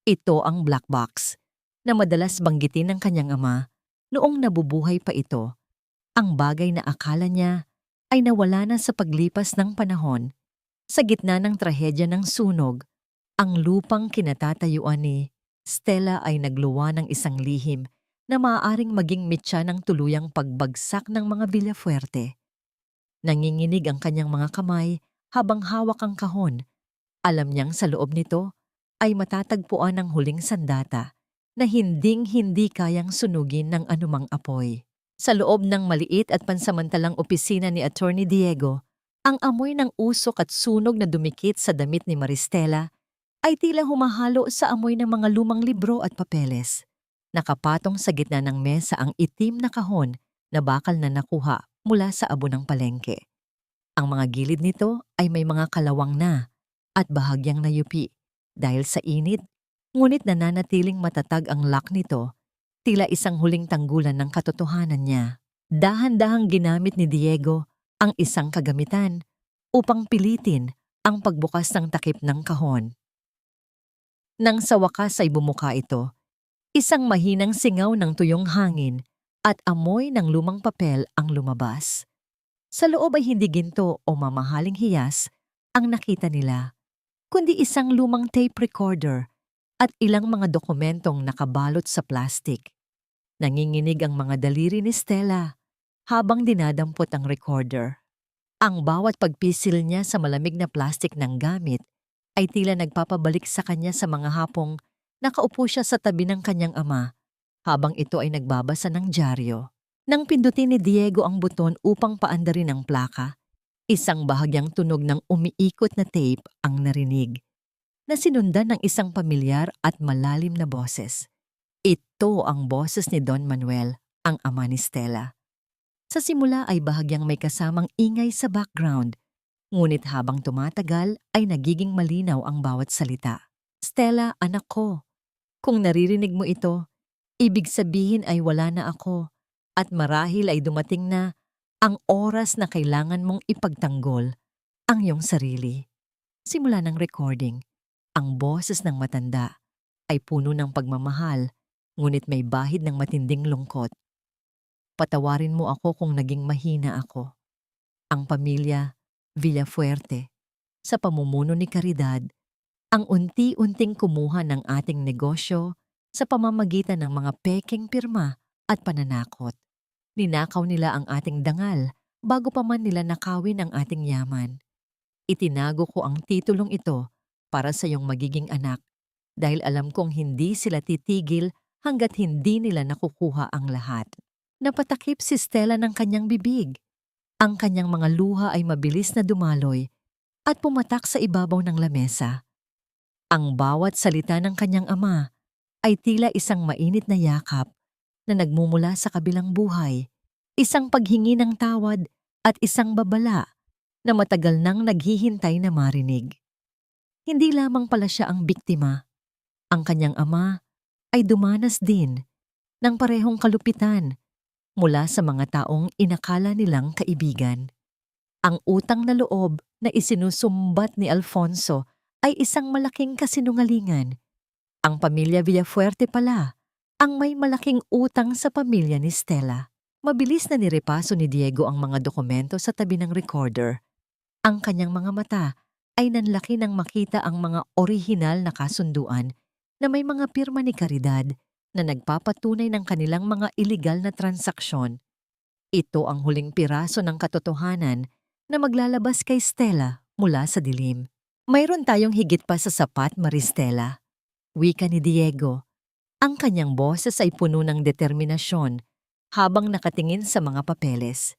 S1: Ito ang black box na madalas banggitin ng kanyang ama noong nabubuhay pa ito. Ang bagay na akala niya ay nawala na sa paglipas ng panahon. Sa gitna ng trahedya ng sunog, ang lupang kinatatayuan ni Stella ay nagluwa ng isang lihim na maaaring maging mitya ng tuluyang pagbagsak ng mga Villafuerte. Nanginginig ang kanyang mga kamay habang hawak ang kahon. Alam niyang sa loob nito ay matatagpuan ang huling sandata na hinding-hindi kayang sunugin ng anumang apoy. Sa loob ng maliit at pansamantalang opisina ni Attorney Diego, ang amoy ng usok at sunog na dumikit sa damit ni Maristela ay tila humahalo sa amoy ng mga lumang libro at papeles. Nakapatong sa gitna ng mesa ang itim na kahon na bakal na nakuha mula sa abo ng palengke. Ang mga gilid nito ay may mga kalawang na at bahagyang nayupi dahil sa init, ngunit nananatiling matatag ang lock nito, tila isang huling tanggulan ng katotohanan niya. Dahan-dahang ginamit ni Diego ang isang kagamitan upang pilitin ang pagbukas ng takip ng kahon. Nang sa wakas ay bumuka ito, isang mahinang singaw ng tuyong hangin at amoy ng lumang papel ang lumabas. Sa loob ay hindi ginto o mamahaling hiyas ang nakita nila, kundi isang lumang tape recorder at ilang mga dokumentong nakabalot sa plastik. Nanginginig ang mga daliri ni Stella habang dinadampot ang recorder. Ang bawat pagpisil niya sa malamig na plastik ng gamit ay tila nagpapabalik sa kanya sa mga hapong nakaupo siya sa tabi ng kanyang ama habang ito ay nagbabasa ng dyaryo. Nang pindutin ni Diego ang buton upang paandarin ang plaka, isang bahagyang tunog ng umiikot na tape ang narinig, na sinundan ng isang pamilyar at malalim na boses. Ito ang boses ni Don Manuel, ang ama ni Stella. Sa simula ay bahagyang may kasamang ingay sa background, ngunit habang tumatagal ay nagiging malinaw ang bawat salita. Stella, anak ko, kung naririnig mo ito, ibig sabihin ay wala na ako at marahil ay dumating na ang oras na kailangan mong ipagtanggol ang iyong sarili. Simula ng recording, ang boses ng matanda ay puno ng pagmamahal, ngunit may bahid ng matinding lungkot. Patawarin mo ako kung naging mahina ako. Ang pamilya Villafuerte, sa pamumuno ni Caridad, ang unti-unting kumuha ng ating negosyo sa pamamagitan ng mga pekeng pirma at pananakot. Ninakaw nila ang ating dangal bago pa man nila nakawin ang ating yaman. Itinago ko ang titulong ito para sa iyong magiging anak dahil alam kong hindi sila titigil hanggat hindi nila nakukuha ang lahat. Napatakip si Stella ng kanyang bibig. Ang kanyang mga luha ay mabilis na dumaloy at pumatak sa ibabaw ng lamesa. Ang bawat salita ng kanyang ama ay tila isang mainit na yakap na nagmumula sa kabilang buhay, isang paghingi ng tawad at isang babala na matagal nang naghihintay na marinig. Hindi lamang pala siya ang biktima. Ang kanyang ama ay dumanas din ng parehong kalupitan mula sa mga taong inakala nilang kaibigan. Ang utang na loob na isinusumbat ni Alfonso ay isang malaking kasinungalingan. Ang pamilya Villafuerte pala ang may malaking utang sa pamilya ni Stella. Mabilis na nirepaso ni Diego ang mga dokumento sa tabi ng recorder. Ang kanyang mga mata ay nanlaki nang makita ang mga orihinal na kasunduan na may mga pirma ni Caridad na nagpapatunay ng kanilang mga iligal na transaksyon. Ito ang huling piraso ng katotohanan na maglalabas kay Stella mula sa dilim. Mayroon tayong higit pa sa sapat, Maristela, wika ni Diego. Ang kanyang boses ay puno ng determinasyon habang nakatingin sa mga papeles.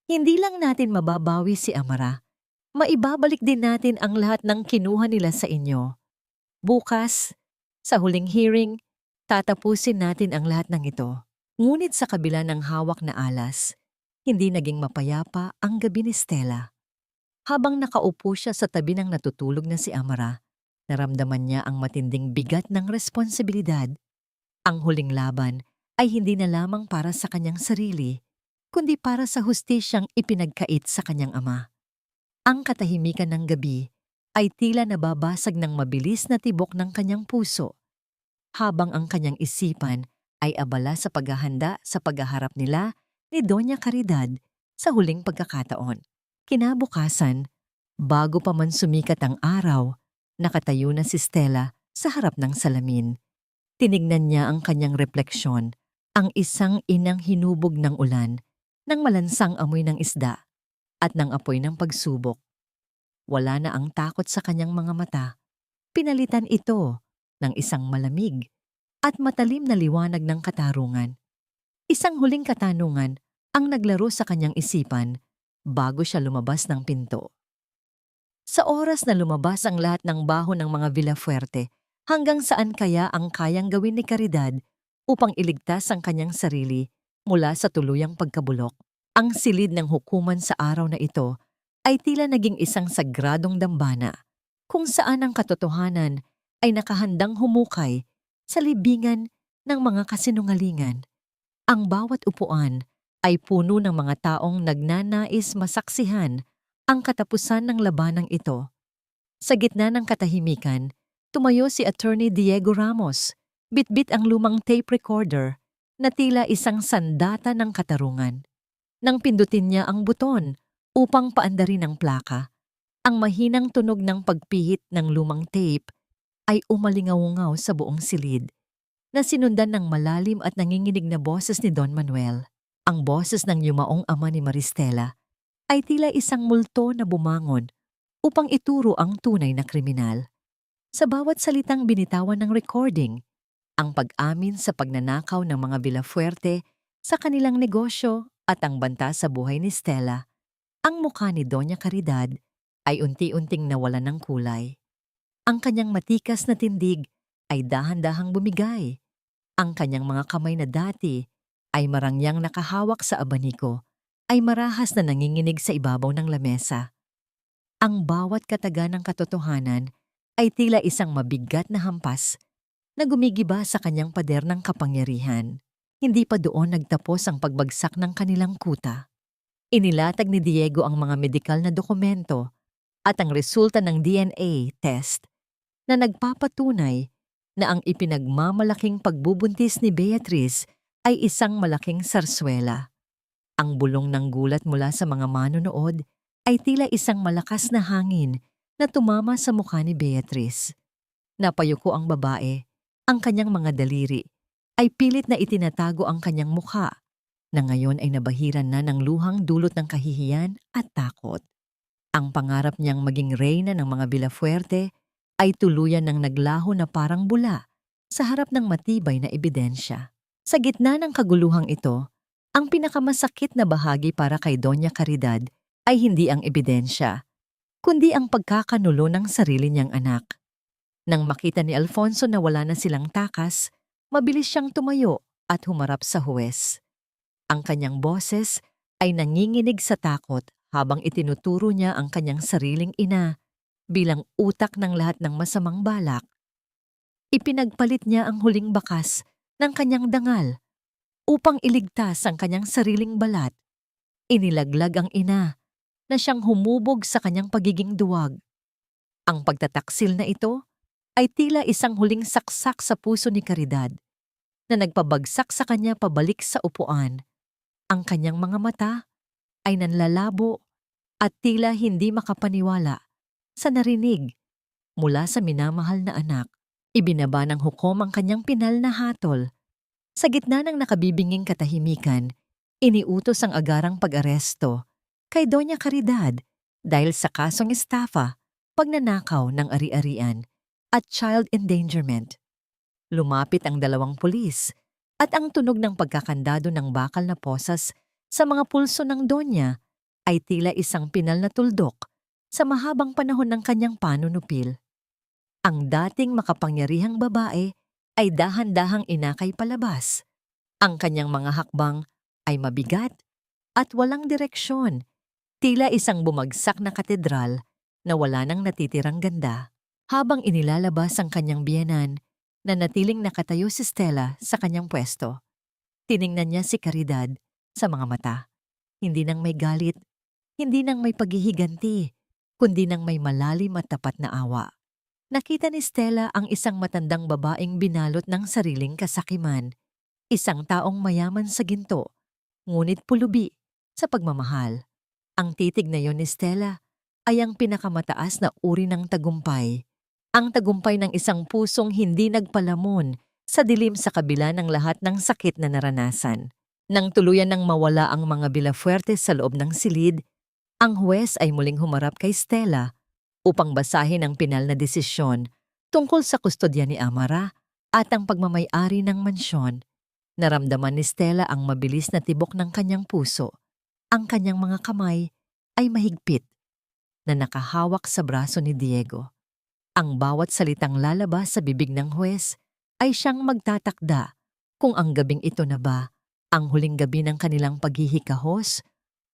S1: Hindi lang natin mababawi si Amara, maibabalik din natin ang lahat ng kinuha nila sa inyo. Bukas, sa huling hearing, tatapusin natin ang lahat ng ito. Ngunit sa kabila ng hawak na alas, hindi naging mapayapa ang gabi ni Stella. Habang nakaupo siya sa tabi ng natutulog na si Amara, naramdaman niya ang matinding bigat ng responsibilidad. Ang huling laban ay hindi na lamang para sa kanyang sarili, kundi para sa hustisyang ipinagkait sa kanyang ama. Ang katahimikan ng gabi ay tila nababasag ng mabilis na tibok ng kanyang puso, habang ang kanyang isipan ay abala sa paghahanda sa paghaharap nila ni Doña Caridad sa huling pagkakataon. Kinabukasan, bago pa man sumikat ang araw, nakatayo na si Stella sa harap ng salamin. Tinignan niya ang kanyang refleksyon, ang isang inang hinubog ng ulan, ng malansang amoy ng isda, at ng apoy ng pagsubok. Wala na ang takot sa kanyang mga mata. Pinalitan ito ng isang malamig at matalim na liwanag ng katarungan. Isang huling katanungan ang naglaro sa kanyang isipan bago siya lumabas ng pinto. Sa oras na lumabas ang lahat ng baho ng mga Villafuerte, hanggang saan kaya ang kayang gawin ni Caridad upang iligtas ang kanyang sarili mula sa tuluyang pagkabulok. Ang silid ng hukuman sa araw na ito ay tila naging isang sagradong dambana kung saan ang katotohanan ay nakahandang humukay sa libingan ng mga kasinungalingan. Ang bawat upuan ay puno ng mga taong nagnanais masaksihan ang katapusan ng labanang ito. Sa gitna ng katahimikan, tumayo si Attorney Diego Ramos, bitbit ang lumang tape recorder na tila isang sandata ng katarungan. Nang pindutin niya ang buton upang paandarin ang plaka, ang mahinang tunog ng pagpihit ng lumang tape ay umalingaw-ngaw sa buong silid, na sinundan ng malalim at nanginginig na boses ni Don Manuel. Ang boses ng yumaong ama ni Maristela ay tila isang multo na bumangon upang ituro ang tunay na kriminal. Sa bawat salitang binitawan ng recording, ang pag-amin sa pagnanakaw ng mga Villafuerte sa kanilang negosyo at ang banta sa buhay ni Stella, ang mukha ni Doña Caridad ay unti-unting nawalan ng kulay. Ang kanyang matikas na tindig ay dahan-dahang bumigay. Ang kanyang mga kamay na dati ay marangyang nakahawak sa abaniko ay marahas na nanginginig sa ibabaw ng lamesa. Ang bawat kataga ng katotohanan ay tila isang mabigat na hampas na gumigiba sa kanyang pader ng kapangyarihan. Hindi pa doon nagtapos ang pagbagsak ng kanilang kuta. Inilatag ni Diego ang mga medikal na dokumento at ang resulta ng DNA test na nagpapatunay na ang ipinagmamalaking pagbubuntis ni Beatriz ay isang malaking sarswela. Ang bulong ng gulat mula sa mga manonood ay tila isang malakas na hangin na tumama sa mukha ni Beatriz. Napayuko ang babae, ang kanyang mga daliri ay pilit na itinatago ang kanyang mukha, na ngayon ay nabahiran na ng luhang dulot ng kahihiyan at takot. Ang pangarap niyang maging reyna ng mga Villafuerte ay tuluyan ng naglaho na parang bula sa harap ng matibay na ebidensya. Sa gitna ng kaguluhang ito, ang pinakamasakit na bahagi para kay Doña Caridad ay hindi ang ebidensya, kundi ang pagkakanulo ng sarili niyang anak. Nang makita ni Alfonso na wala na silang takas, mabilis siyang tumayo at humarap sa huwes. Ang kanyang boses ay nanginginig sa takot habang itinuturo niya ang kanyang sariling ina bilang utak ng lahat ng masamang balak. Ipinagpalit niya ang huling bakas ng kanyang dangal upang iligtas ang kanyang sariling balat. Inilaglag ang ina na siyang humubog sa kanyang pagiging duwag. Ang pagtataksil na ito ay tila isang huling saksak sa puso ni Caridad na nagpabagsak sa kanya pabalik sa upuan. Ang kanyang mga mata ay nanlalabo at tila hindi makapaniwala sa narinig mula sa minamahal na anak. Ibinaba ng hukom ang kanyang pinal na hatol. Sa gitna ng nakabibinging katahimikan, iniutos ang agarang pag-aresto kay Doña Caridad dahil sa kasong estafa, pagnanakaw ng ari-arian at child endangerment. Lumapit ang dalawang pulis at ang tunog ng pagkakandado ng bakal na posas sa mga pulso ng Donya ay tila isang pinal na tuldok sa mahabang panahon ng kanyang panunupil. Ang dating makapangyarihang babae ay dahan-dahang inakay palabas. Ang kanyang mga hakbang ay mabigat at walang direksyon, tila isang bumagsak na katedral na wala nang natitirang ganda. Habang inilalabas ang kanyang biyenan, na natiling nakatayo si Stella sa kanyang pwesto. Tiningnan niya si Caridad sa mga mata. Hindi nang may galit, hindi nang may paghihiganti, kundi nang may malalim at tapat na awa. Nakita ni Stella ang isang matandang babaeng binalot ng sariling kasakiman, isang taong mayaman sa ginto, ngunit pulubi sa pagmamahal. Ang titig na yon ni Stella ay ang pinakamataas na uri ng tagumpay. Ang tagumpay ng isang pusong hindi nagpalamon sa dilim sa kabila ng lahat ng sakit na naranasan. Nang tuluyan ng mawala ang mga Villafuerte sa loob ng silid, ang huwes ay muling humarap kay Stella upang basahin ang pinal na desisyon tungkol sa kustodya ni Amara at ang pagmamay-ari ng mansyon. Naramdaman ni Stella ang mabilis na tibok ng kanyang puso. Ang kanyang mga kamay ay mahigpit na nakahawak sa braso ni Diego. Ang bawat salitang lalabas sa bibig ng huwes ay siyang magtatakda Kung ang gabing ito na ba ang huling gabi ng kanilang paghihikahos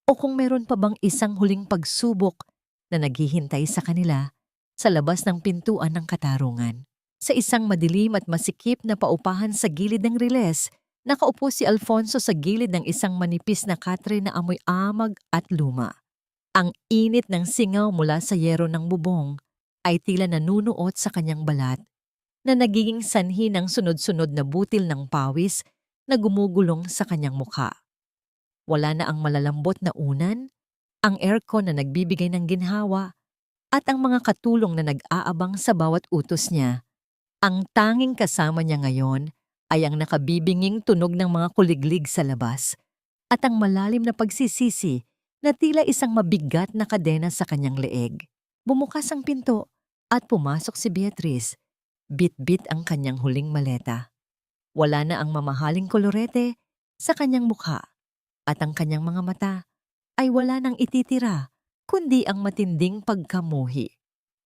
S1: o kung meron pa bang isang huling pagsubok na naghihintay sa kanila sa labas ng pintuan ng katarungan. Sa isang madilim at masikip na paupahan sa gilid ng riles, nakaupo si Alfonso sa gilid ng isang manipis na katre na amoy amag at luma. Ang init ng singaw mula sa yero ng bubong ay tila nanunuot sa kanyang balat na nagiging sanhi ng sunod-sunod na butil ng pawis na gumugulong sa kanyang mukha. Wala na ang malalambot na unan, ang aircon na nagbibigay ng ginhawa, at ang mga katulong na nag-aabang sa bawat utos niya. Ang tanging kasama niya ngayon ay ang nakabibinging tunog ng mga kuliglig sa labas at ang malalim na pagsisisi na tila isang mabigat na kadena sa kanyang leeg. Bumukas ang pinto at pumasok si Beatrice. Bit-bit ang kanyang huling maleta. Wala na ang mamahaling kolorete sa kanyang mukha at ang kanyang mga mata ay wala nang ititira kundi ang matinding pagkamuhi.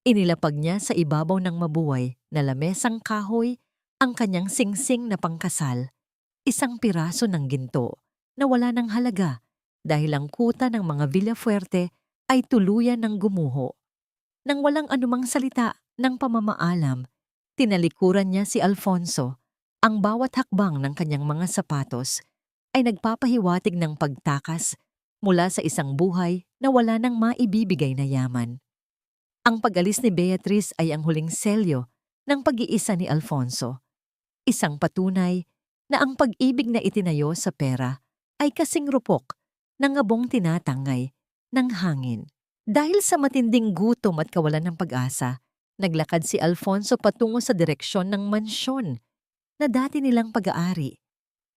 S1: Inilapag niya sa ibabaw ng mabuhay na lamesang kahoy ang kanyang singsing na pangkasal, isang piraso ng ginto na wala ng halaga dahil ang kuta ng mga Villafuerte ay tuluyan ng gumuho. Nang walang anumang salita ng pamamaalam, tinalikuran niya si Alfonso. Ang bawat hakbang ng kanyang mga sapatos ay nagpapahiwatig ng pagtakas mula sa isang buhay na wala nang maibibigay na yaman. Ang pag-alis ni Beatrice ay ang huling selyo ng pag-iisa ni Alfonso. Isang patunay na ang pag-ibig na itinayo sa pera ay kasing rupok ng abong tinatangay ng hangin. Dahil sa matinding gutom at kawalan ng pag-asa, naglakad si Alfonso patungo sa direksyon ng mansyon na dati nilang pag-aari.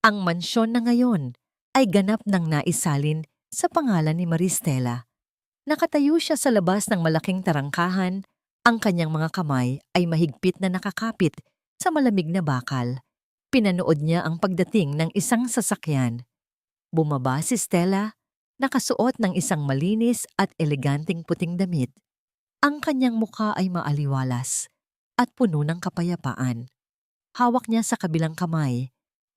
S1: Ang mansyon na ngayon ay ganap ng naisalin sa pangalan ni Maristela. Nakatayo siya sa labas ng malaking tarangkahan, ang kanyang mga kamay ay mahigpit na nakakapit sa malamig na bakal. Pinanood niya ang pagdating ng isang sasakyan. Bumaba si Stella, nakasuot ng isang malinis at eleganteng puting damit. Ang kanyang mukha ay maaliwalas at puno ng kapayapaan. Hawak niya sa kabilang kamay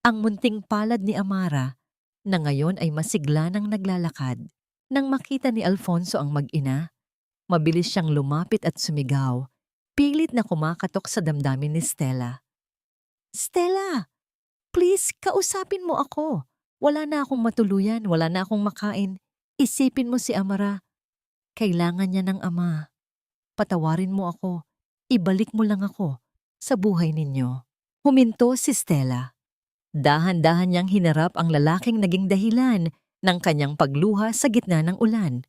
S1: ang munting palad ni Amara na ngayon ay masigla nang naglalakad. Nang makita ni Alfonso ang mag-ina, mabilis siyang lumapit at sumigaw, pilit na kumakatok sa damdamin ni Stella. "Stella, please, kausapin mo ako. Wala na akong matuluyan, wala na akong makain. Isipin mo si Amara. Kailangan niya ng ama. Patawarin mo ako. Ibalik mo lang ako sa buhay ninyo." Huminto si Stella. Dahan-dahan niyang hinarap ang lalaking naging dahilan ng kanyang pagluha sa gitna ng ulan.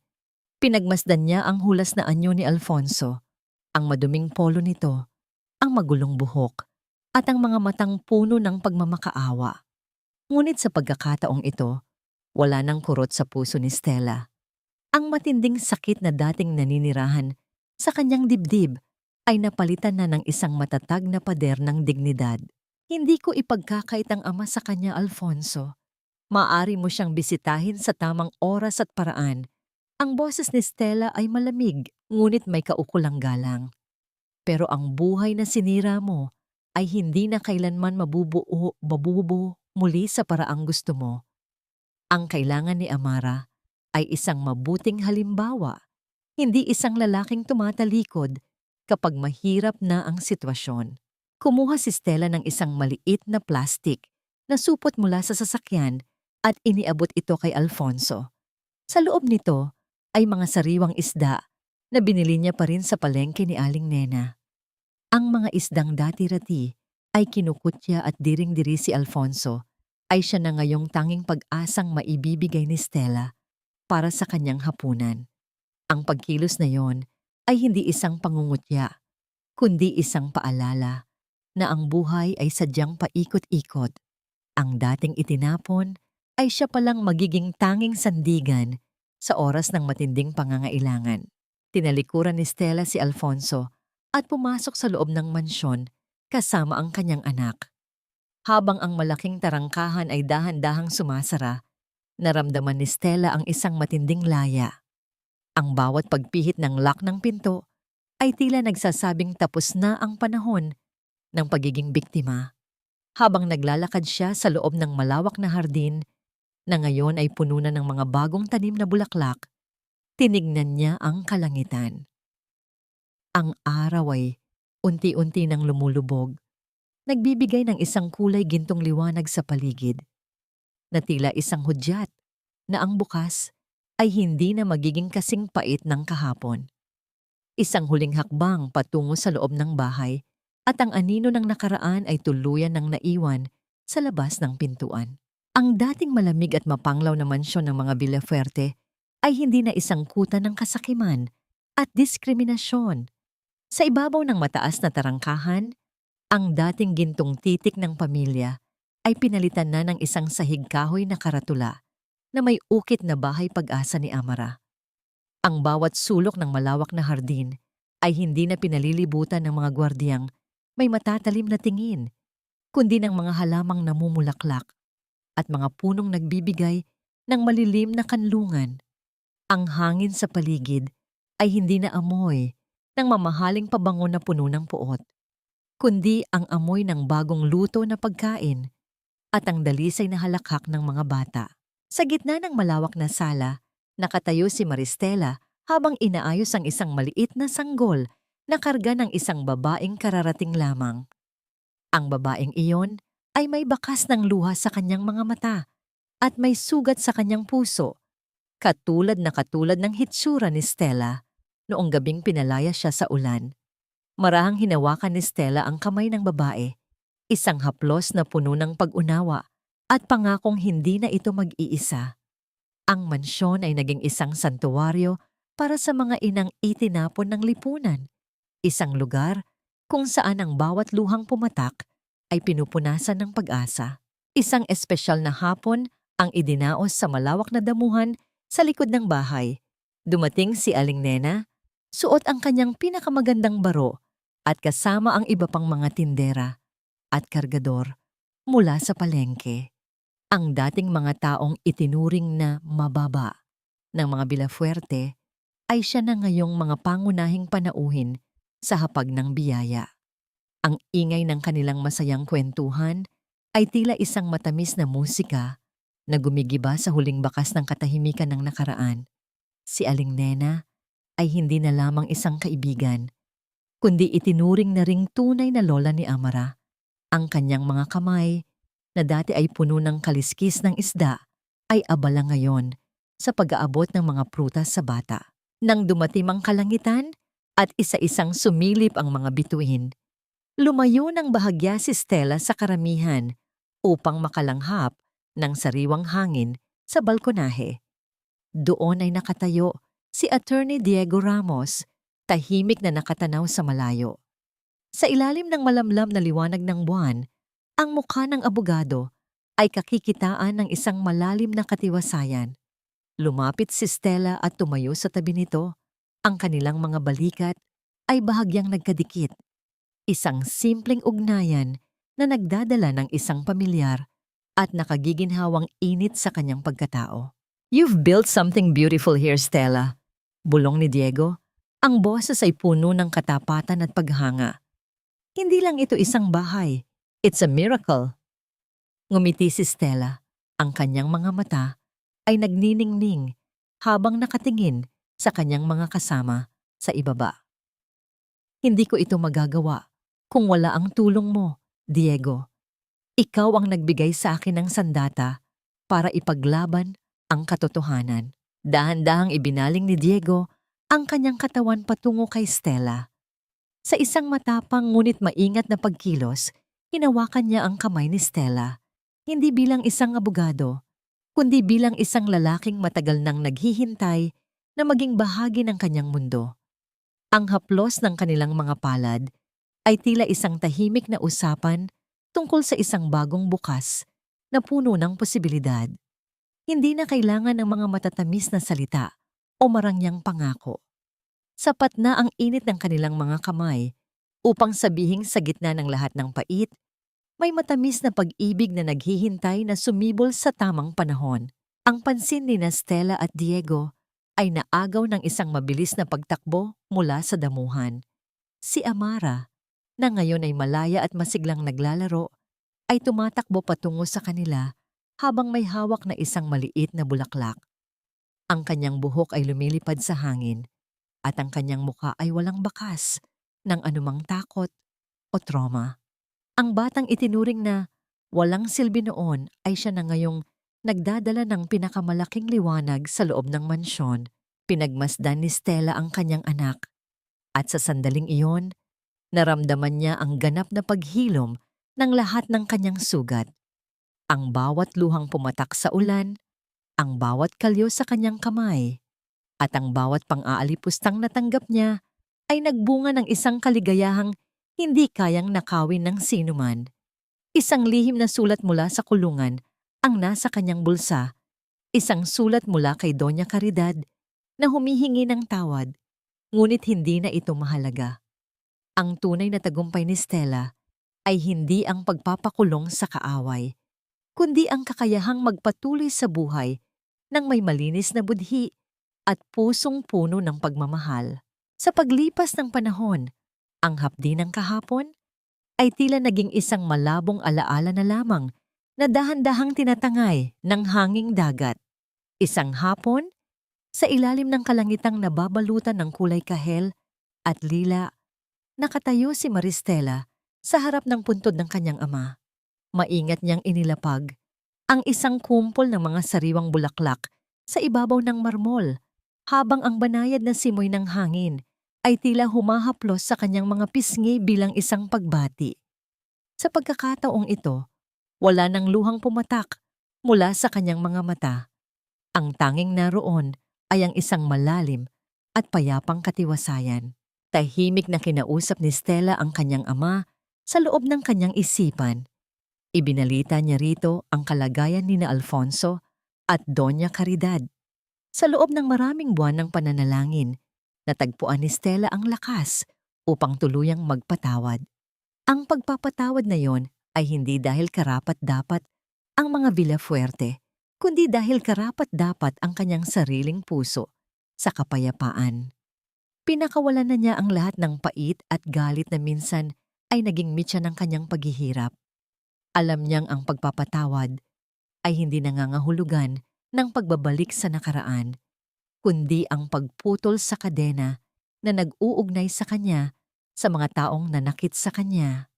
S1: Pinagmasdan niya ang hulas na anyo ni Alfonso, ang maduming polo nito, ang magulong buhok, at ang mga matang puno ng pagmamakaawa. Ngunit sa pagkakataong ito, wala nang kurot sa puso ni Stella. Ang matinding sakit na dating naninirahan sa kanyang dibdib ay napalitan na ng isang matatag na pader ng dignidad. "Hindi ko ipagkakait ang ama sa kanya, Alfonso. Maaari mo siyang bisitahin sa tamang oras at paraan." Ang boses ni Stella ay malamig, ngunit may kaukulang galang. "Pero ang buhay na sinira mo ay hindi na kailanman mabubuo muli sa paraang gusto mo. Ang kailangan ni Amara ay isang mabuting halimbawa, hindi isang lalaking tumatalikod kapag mahirap na ang sitwasyon." Kumuha si Stella ng isang maliit na plastik na supot mula sa sasakyan at iniabot ito kay Alfonso. Sa loob nito ay mga sariwang isda na binili niya pa rin sa palengke ni Aling Nena. Ang mga isdang dati-rati ay kinukutya at diring-diri si Alfonso ay siya na ngayong tanging pag-asang maibibigay ni Stella para sa kanyang hapunan. Ang pagkilos na yon ay hindi isang pangungutya, kundi isang paalala na ang buhay ay sadyang paikot-ikot. Ang dating itinapon ay siya palang magiging tanging sandigan sa oras ng matinding pangangailangan. Tinalikuran ni Stella si Alfonso at pumasok sa loob ng mansyon kasama ang kanyang anak. Habang ang malaking tarangkahan ay dahan-dahang sumasara, naramdaman ni Stella ang isang matinding laya. Ang bawat pagpihit ng lock ng pinto ay tila nagsasabing tapos na ang panahon ng pagiging biktima. Habang naglalakad siya sa loob ng malawak na hardin na ngayon ay puno na ng mga bagong tanim na bulaklak, tinignan niya ang kalangitan. Ang araw ay unti-unti nang lumulubog, nagbibigay ng isang kulay gintong liwanag sa paligid, na tila isang hudyat na ang bukas ay hindi na magiging kasing pait ng kahapon. Isang huling hakbang patungo sa loob ng bahay at ang anino ng nakaraan ay tuluyan ng naiwan sa labas ng pintuan. Ang dating malamig at mapanglaw na mansyon ng mga Villafuerte ay hindi na isang kuta ng kasakiman at diskriminasyon. Sa ibabaw ng mataas na tarangkahan, ang dating gintong titik ng pamilya ay pinalitan na ng isang sahig kahoy na karatula na may ukit na bahay pag-asa ni Amara. Ang bawat sulok ng malawak na hardin ay hindi na pinalilibutan ng mga gwardiyang may matatalim na tingin, kundi ng mga halamang namumulaklak at mga punong nagbibigay ng malilim na kanlungan. Ang hangin sa paligid ay hindi na amoy ng mamahaling pabango na puno ng puot, kundi ang amoy ng bagong luto na pagkain at ang dalisay na halakhak ng mga bata. Sa gitna ng malawak na sala, nakatayo si Maristela habang inaayos ang isang maliit na sanggol na karga ng isang babaeng kararating lamang. Ang babaeng iyon ay may bakas ng luha sa kanyang mga mata at may sugat sa kanyang puso, katulad ng hitsura ni Stella noong gabing pinalaya siya sa ulan. Marahang hinawakan ni Stella ang kamay ng babae, isang haplos na puno ng pag-unawa at pangakong hindi na ito mag-iisa. Ang mansyon ay naging isang santuwaryo para sa mga inang itinapon ng lipunan, isang lugar kung saan ang bawat luhang pumatak ay pinupunasan ng pag-asa. Isang espesyal na hapon ang idinaos sa malawak na damuhan sa likod ng bahay. Dumating si Aling Nena, suot ang kanyang pinakamagandang baro at kasama ang iba pang mga tindera at kargador mula sa palengke. Ang dating mga taong itinuring na mababa ng mga Villafuerte ay siya na ngayong mga pangunahing panauhin sa hapag ng biyaya. Ang ingay ng kanilang masayang kwentuhan ay tila isang matamis na musika na gumigiba sa huling bakas ng katahimikan ng nakaraan. Si Aling Nena ay hindi na lamang isang kaibigan, kundi itinuring na ring tunay na lola ni Amara. Ang kanyang mga kamay, na dati ay puno ng kaliskis ng isda, ay abala ngayon sa pag-aabot ng mga prutas sa bata. Nang dumating ang kalangitan at isa-isang sumilip ang mga bituin, lumayo ng bahagya si Stella sa karamihan upang makalanghap ng sariwang hangin sa balkonahe. Doon ay nakatayo si Attorney Diego Ramos, tahimik na nakatanaw sa malayo. Sa ilalim ng malamlam na liwanag ng buwan, ang mukha ng abogado ay kakikitaan ng isang malalim na katiwasayan. Lumapit si Stella at tumayo sa tabi nito. Ang kanilang mga balikat ay bahagyang nagkadikit. Isang simpleng ugnayan na nagdadala ng isang pamilyar at nakagiginhawang init sa kanyang pagkatao. "You've built something beautiful here, Stella," bulong ni Diego. Ang boses ay puno ng katapatan at paghanga. "Hindi lang ito isang bahay. It's a miracle." Ngumiti si Stella. Ang kanyang mga mata ay nagniningning habang nakatingin sa kanyang mga kasama sa ibaba. "Hindi ko ito magagawa kung wala ang tulong mo, Diego. Ikaw ang nagbigay sa akin ng sandata para ipaglaban ang katotohanan." Dahan-dahang ibinaling ni Diego ang kanyang katawan patungo kay Stella. Sa isang matapang ngunit maingat na pagkilos, hinawakan niya ang kamay ni Stella, hindi bilang isang abogado, kundi bilang isang lalaking matagal nang naghihintay na maging bahagi ng kanyang mundo. Ang haplos ng kanilang mga palad ay tila isang tahimik na usapan tungkol sa isang bagong bukas na puno ng posibilidad. Hindi na kailangan ng mga matatamis na salita o marangyang pangako. Sapat na ang init ng kanilang mga kamay upang sabihing sa gitna ng lahat ng pait, may matamis na pag-ibig na naghihintay na sumibol sa tamang panahon. Ang pansin ni Stella at Diego ay naagaw ng isang mabilis na pagtakbo mula sa damuhan. Si Amara, na ngayon ay malaya at masiglang naglalaro, ay tumatakbo patungo sa kanila habang may hawak na isang maliit na bulaklak. Ang kanyang buhok ay lumilipad sa hangin at ang kanyang muka ay walang bakas ng anumang takot o trauma. Ang batang itinuring na walang silbi noon ay siya na ngayong nagdadala ng pinakamalaking liwanag sa loob ng mansyon. Pinagmasdan ni Stella ang kanyang anak at sa sandaling iyon, naramdaman niya ang ganap na paghilom ng lahat ng kanyang sugat. Ang bawat luhang pumatak sa ulan, ang bawat kalyo sa kanyang kamay, at ang bawat pang-aalipustang natanggap niya ay nagbunga ng isang kaligayahang hindi kayang nakawin ng sinuman. Isang lihim na sulat mula sa kulungan ang nasa kanyang bulsa, isang sulat mula kay Doña Caridad na humihingi ng tawad, ngunit hindi na ito mahalaga. Ang tunay na tagumpay ni Stella ay hindi ang pagpapakulong sa kaaway, kundi ang kakayahang magpatuloy sa buhay ng may malinis na budhi at pusong puno ng pagmamahal. Sa paglipas ng panahon, ang hapdi ng kahapon ay tila naging isang malabong alaala na lamang na dahan-dahang tinatangay ng hanging dagat. Isang hapon, sa ilalim ng kalangitang nababalutan ng kulay kahel at lila, nakatayo si Maristela sa harap ng puntod ng kanyang ama. Maingat niyang inilapag ang isang kumpol ng mga sariwang bulaklak sa ibabaw ng marmol, habang ang banayad na simoy ng hangin ay tila humahaplos sa kanyang mga pisngi bilang isang pagbati. Sa pagkakataong ito, wala nang luhang pumatak mula sa kanyang mga mata. Ang tanging naroon ay ang isang malalim at payapang katiwasayan. Tahimik na kinausap ni Stella ang kanyang ama sa loob ng kanyang isipan. Ibinalita niya rito ang kalagayan ni na Alfonso at Doña Caridad. Sa loob ng maraming buwan ng pananalangin, natagpuan ni Stella ang lakas upang tuluyang magpatawad. Ang pagpapatawad na yon ay hindi dahil karapat-dapat ang mga Villafuerte, kundi dahil karapat-dapat ang kanyang sariling puso sa kapayapaan. Pinakawalan na niya ang lahat ng pait at galit na minsan ay naging mitya ng kanyang paghihirap. Alam niyang ang pagpapatawad ay hindi nangangahulugan ng pagbabalik sa nakaraan, kundi ang pagputol sa kadena na nag-uugnay sa kanya sa mga taong nanakit sa kanya.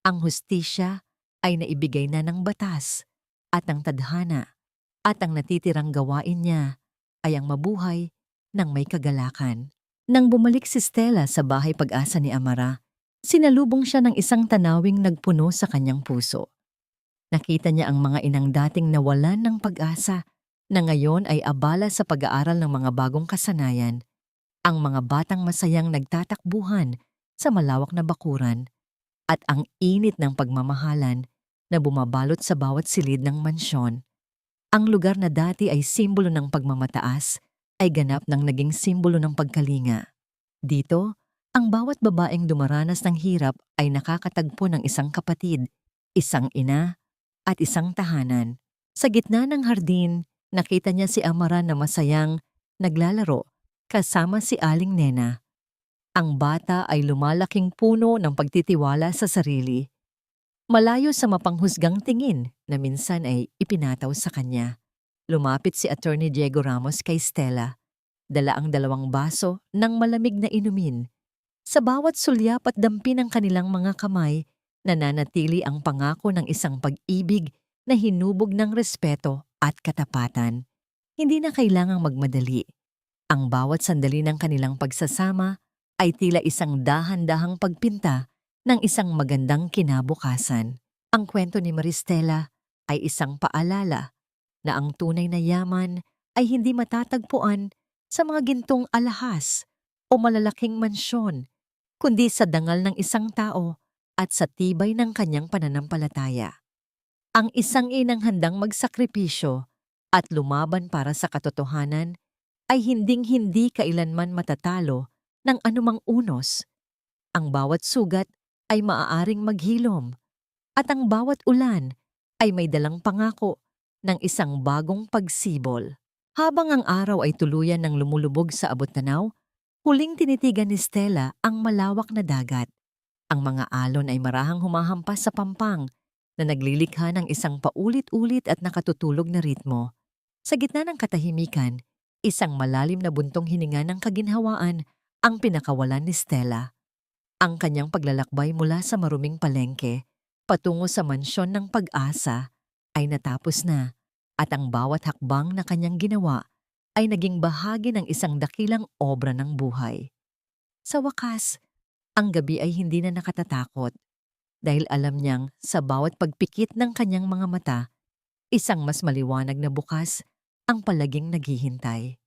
S1: Ang hustisya ay naibigay na ng batas at ng tadhana, at ang natitirang gawain niya ay ang mabuhay ng may kagalakan. Nang bumalik si Stella sa bahay pag-asa ni Amara, sinalubong siya ng isang tanawing nagpuno sa kanyang puso. Nakita niya ang mga inang dating nawalan ng pag-asa na ngayon ay abala sa pag-aaral ng mga bagong kasanayan, ang mga batang masayang nagtatakbuhan sa malawak na bakuran, at ang init ng pagmamahalan na bumabalot sa bawat silid ng mansyon. Ang lugar na dati ay simbolo ng pagmamataas ay ganap nang naging simbolo ng pagkalinga. Dito, ang bawat babaeng dumaranas ng hirap ay nakakatagpo ng isang kapatid, isang ina, at isang tahanan. Sa gitna ng hardin, nakita niya si Amara na masayang naglalaro kasama si Aling Nena. Ang bata ay lumalaking puno ng pagtitiwala sa sarili, malayo sa mapanghusgang tingin na minsan ay ipinataw sa kanya. Lumapit si Attorney Diego Ramos kay Stella, dala ang 2 baso ng malamig na inumin. Sa bawat sulyap at dampi ng kanilang mga kamay, nananatili ang pangako ng isang pag-ibig na hinubog ng respeto at katapatan. Hindi na kailangang magmadali. Ang bawat sandali ng kanilang pagsasama ay tila isang dahan-dahang pagpinta ng isang magandang kinabukasan. Ang kwento ni Maristela ay isang paalala na ang tunay na yaman ay hindi matatagpuan sa mga gintong alahas o malalaking mansyon, kundi sa dangal ng isang tao at sa tibay ng kanyang pananampalataya. Ang isang inang handang magsakripisyo at lumaban para sa katotohanan ay hinding-hindi kailanman matatalo ng anumang unos. Ang bawat sugat ay maaaring maghilom, at ang bawat ulan ay may dalang pangako ng isang bagong pagsibol. Habang ang araw ay tuluyan ng lumulubog sa abot-tanaw, huling tinitigan ni Stella ang malawak na dagat. Ang mga alon ay marahang humahampas sa pampang na naglilikha ng isang paulit-ulit at nakatutulog na ritmo. Sa gitna ng katahimikan, isang malalim na buntong hininga ng kaginhawaan ang pinakawalan ni Stella. Ang kanyang paglalakbay mula sa maruming palengke patungo sa mansyon ng pag-asa ay natapos na at ang bawat hakbang na kanyang ginawa ay naging bahagi ng isang dakilang obra ng buhay. Sa wakas, ang gabi ay hindi na nakatatakot dahil alam niyang sa bawat pagpikit ng kanyang mga mata, isang mas maliwanag na bukas ang palaging naghihintay.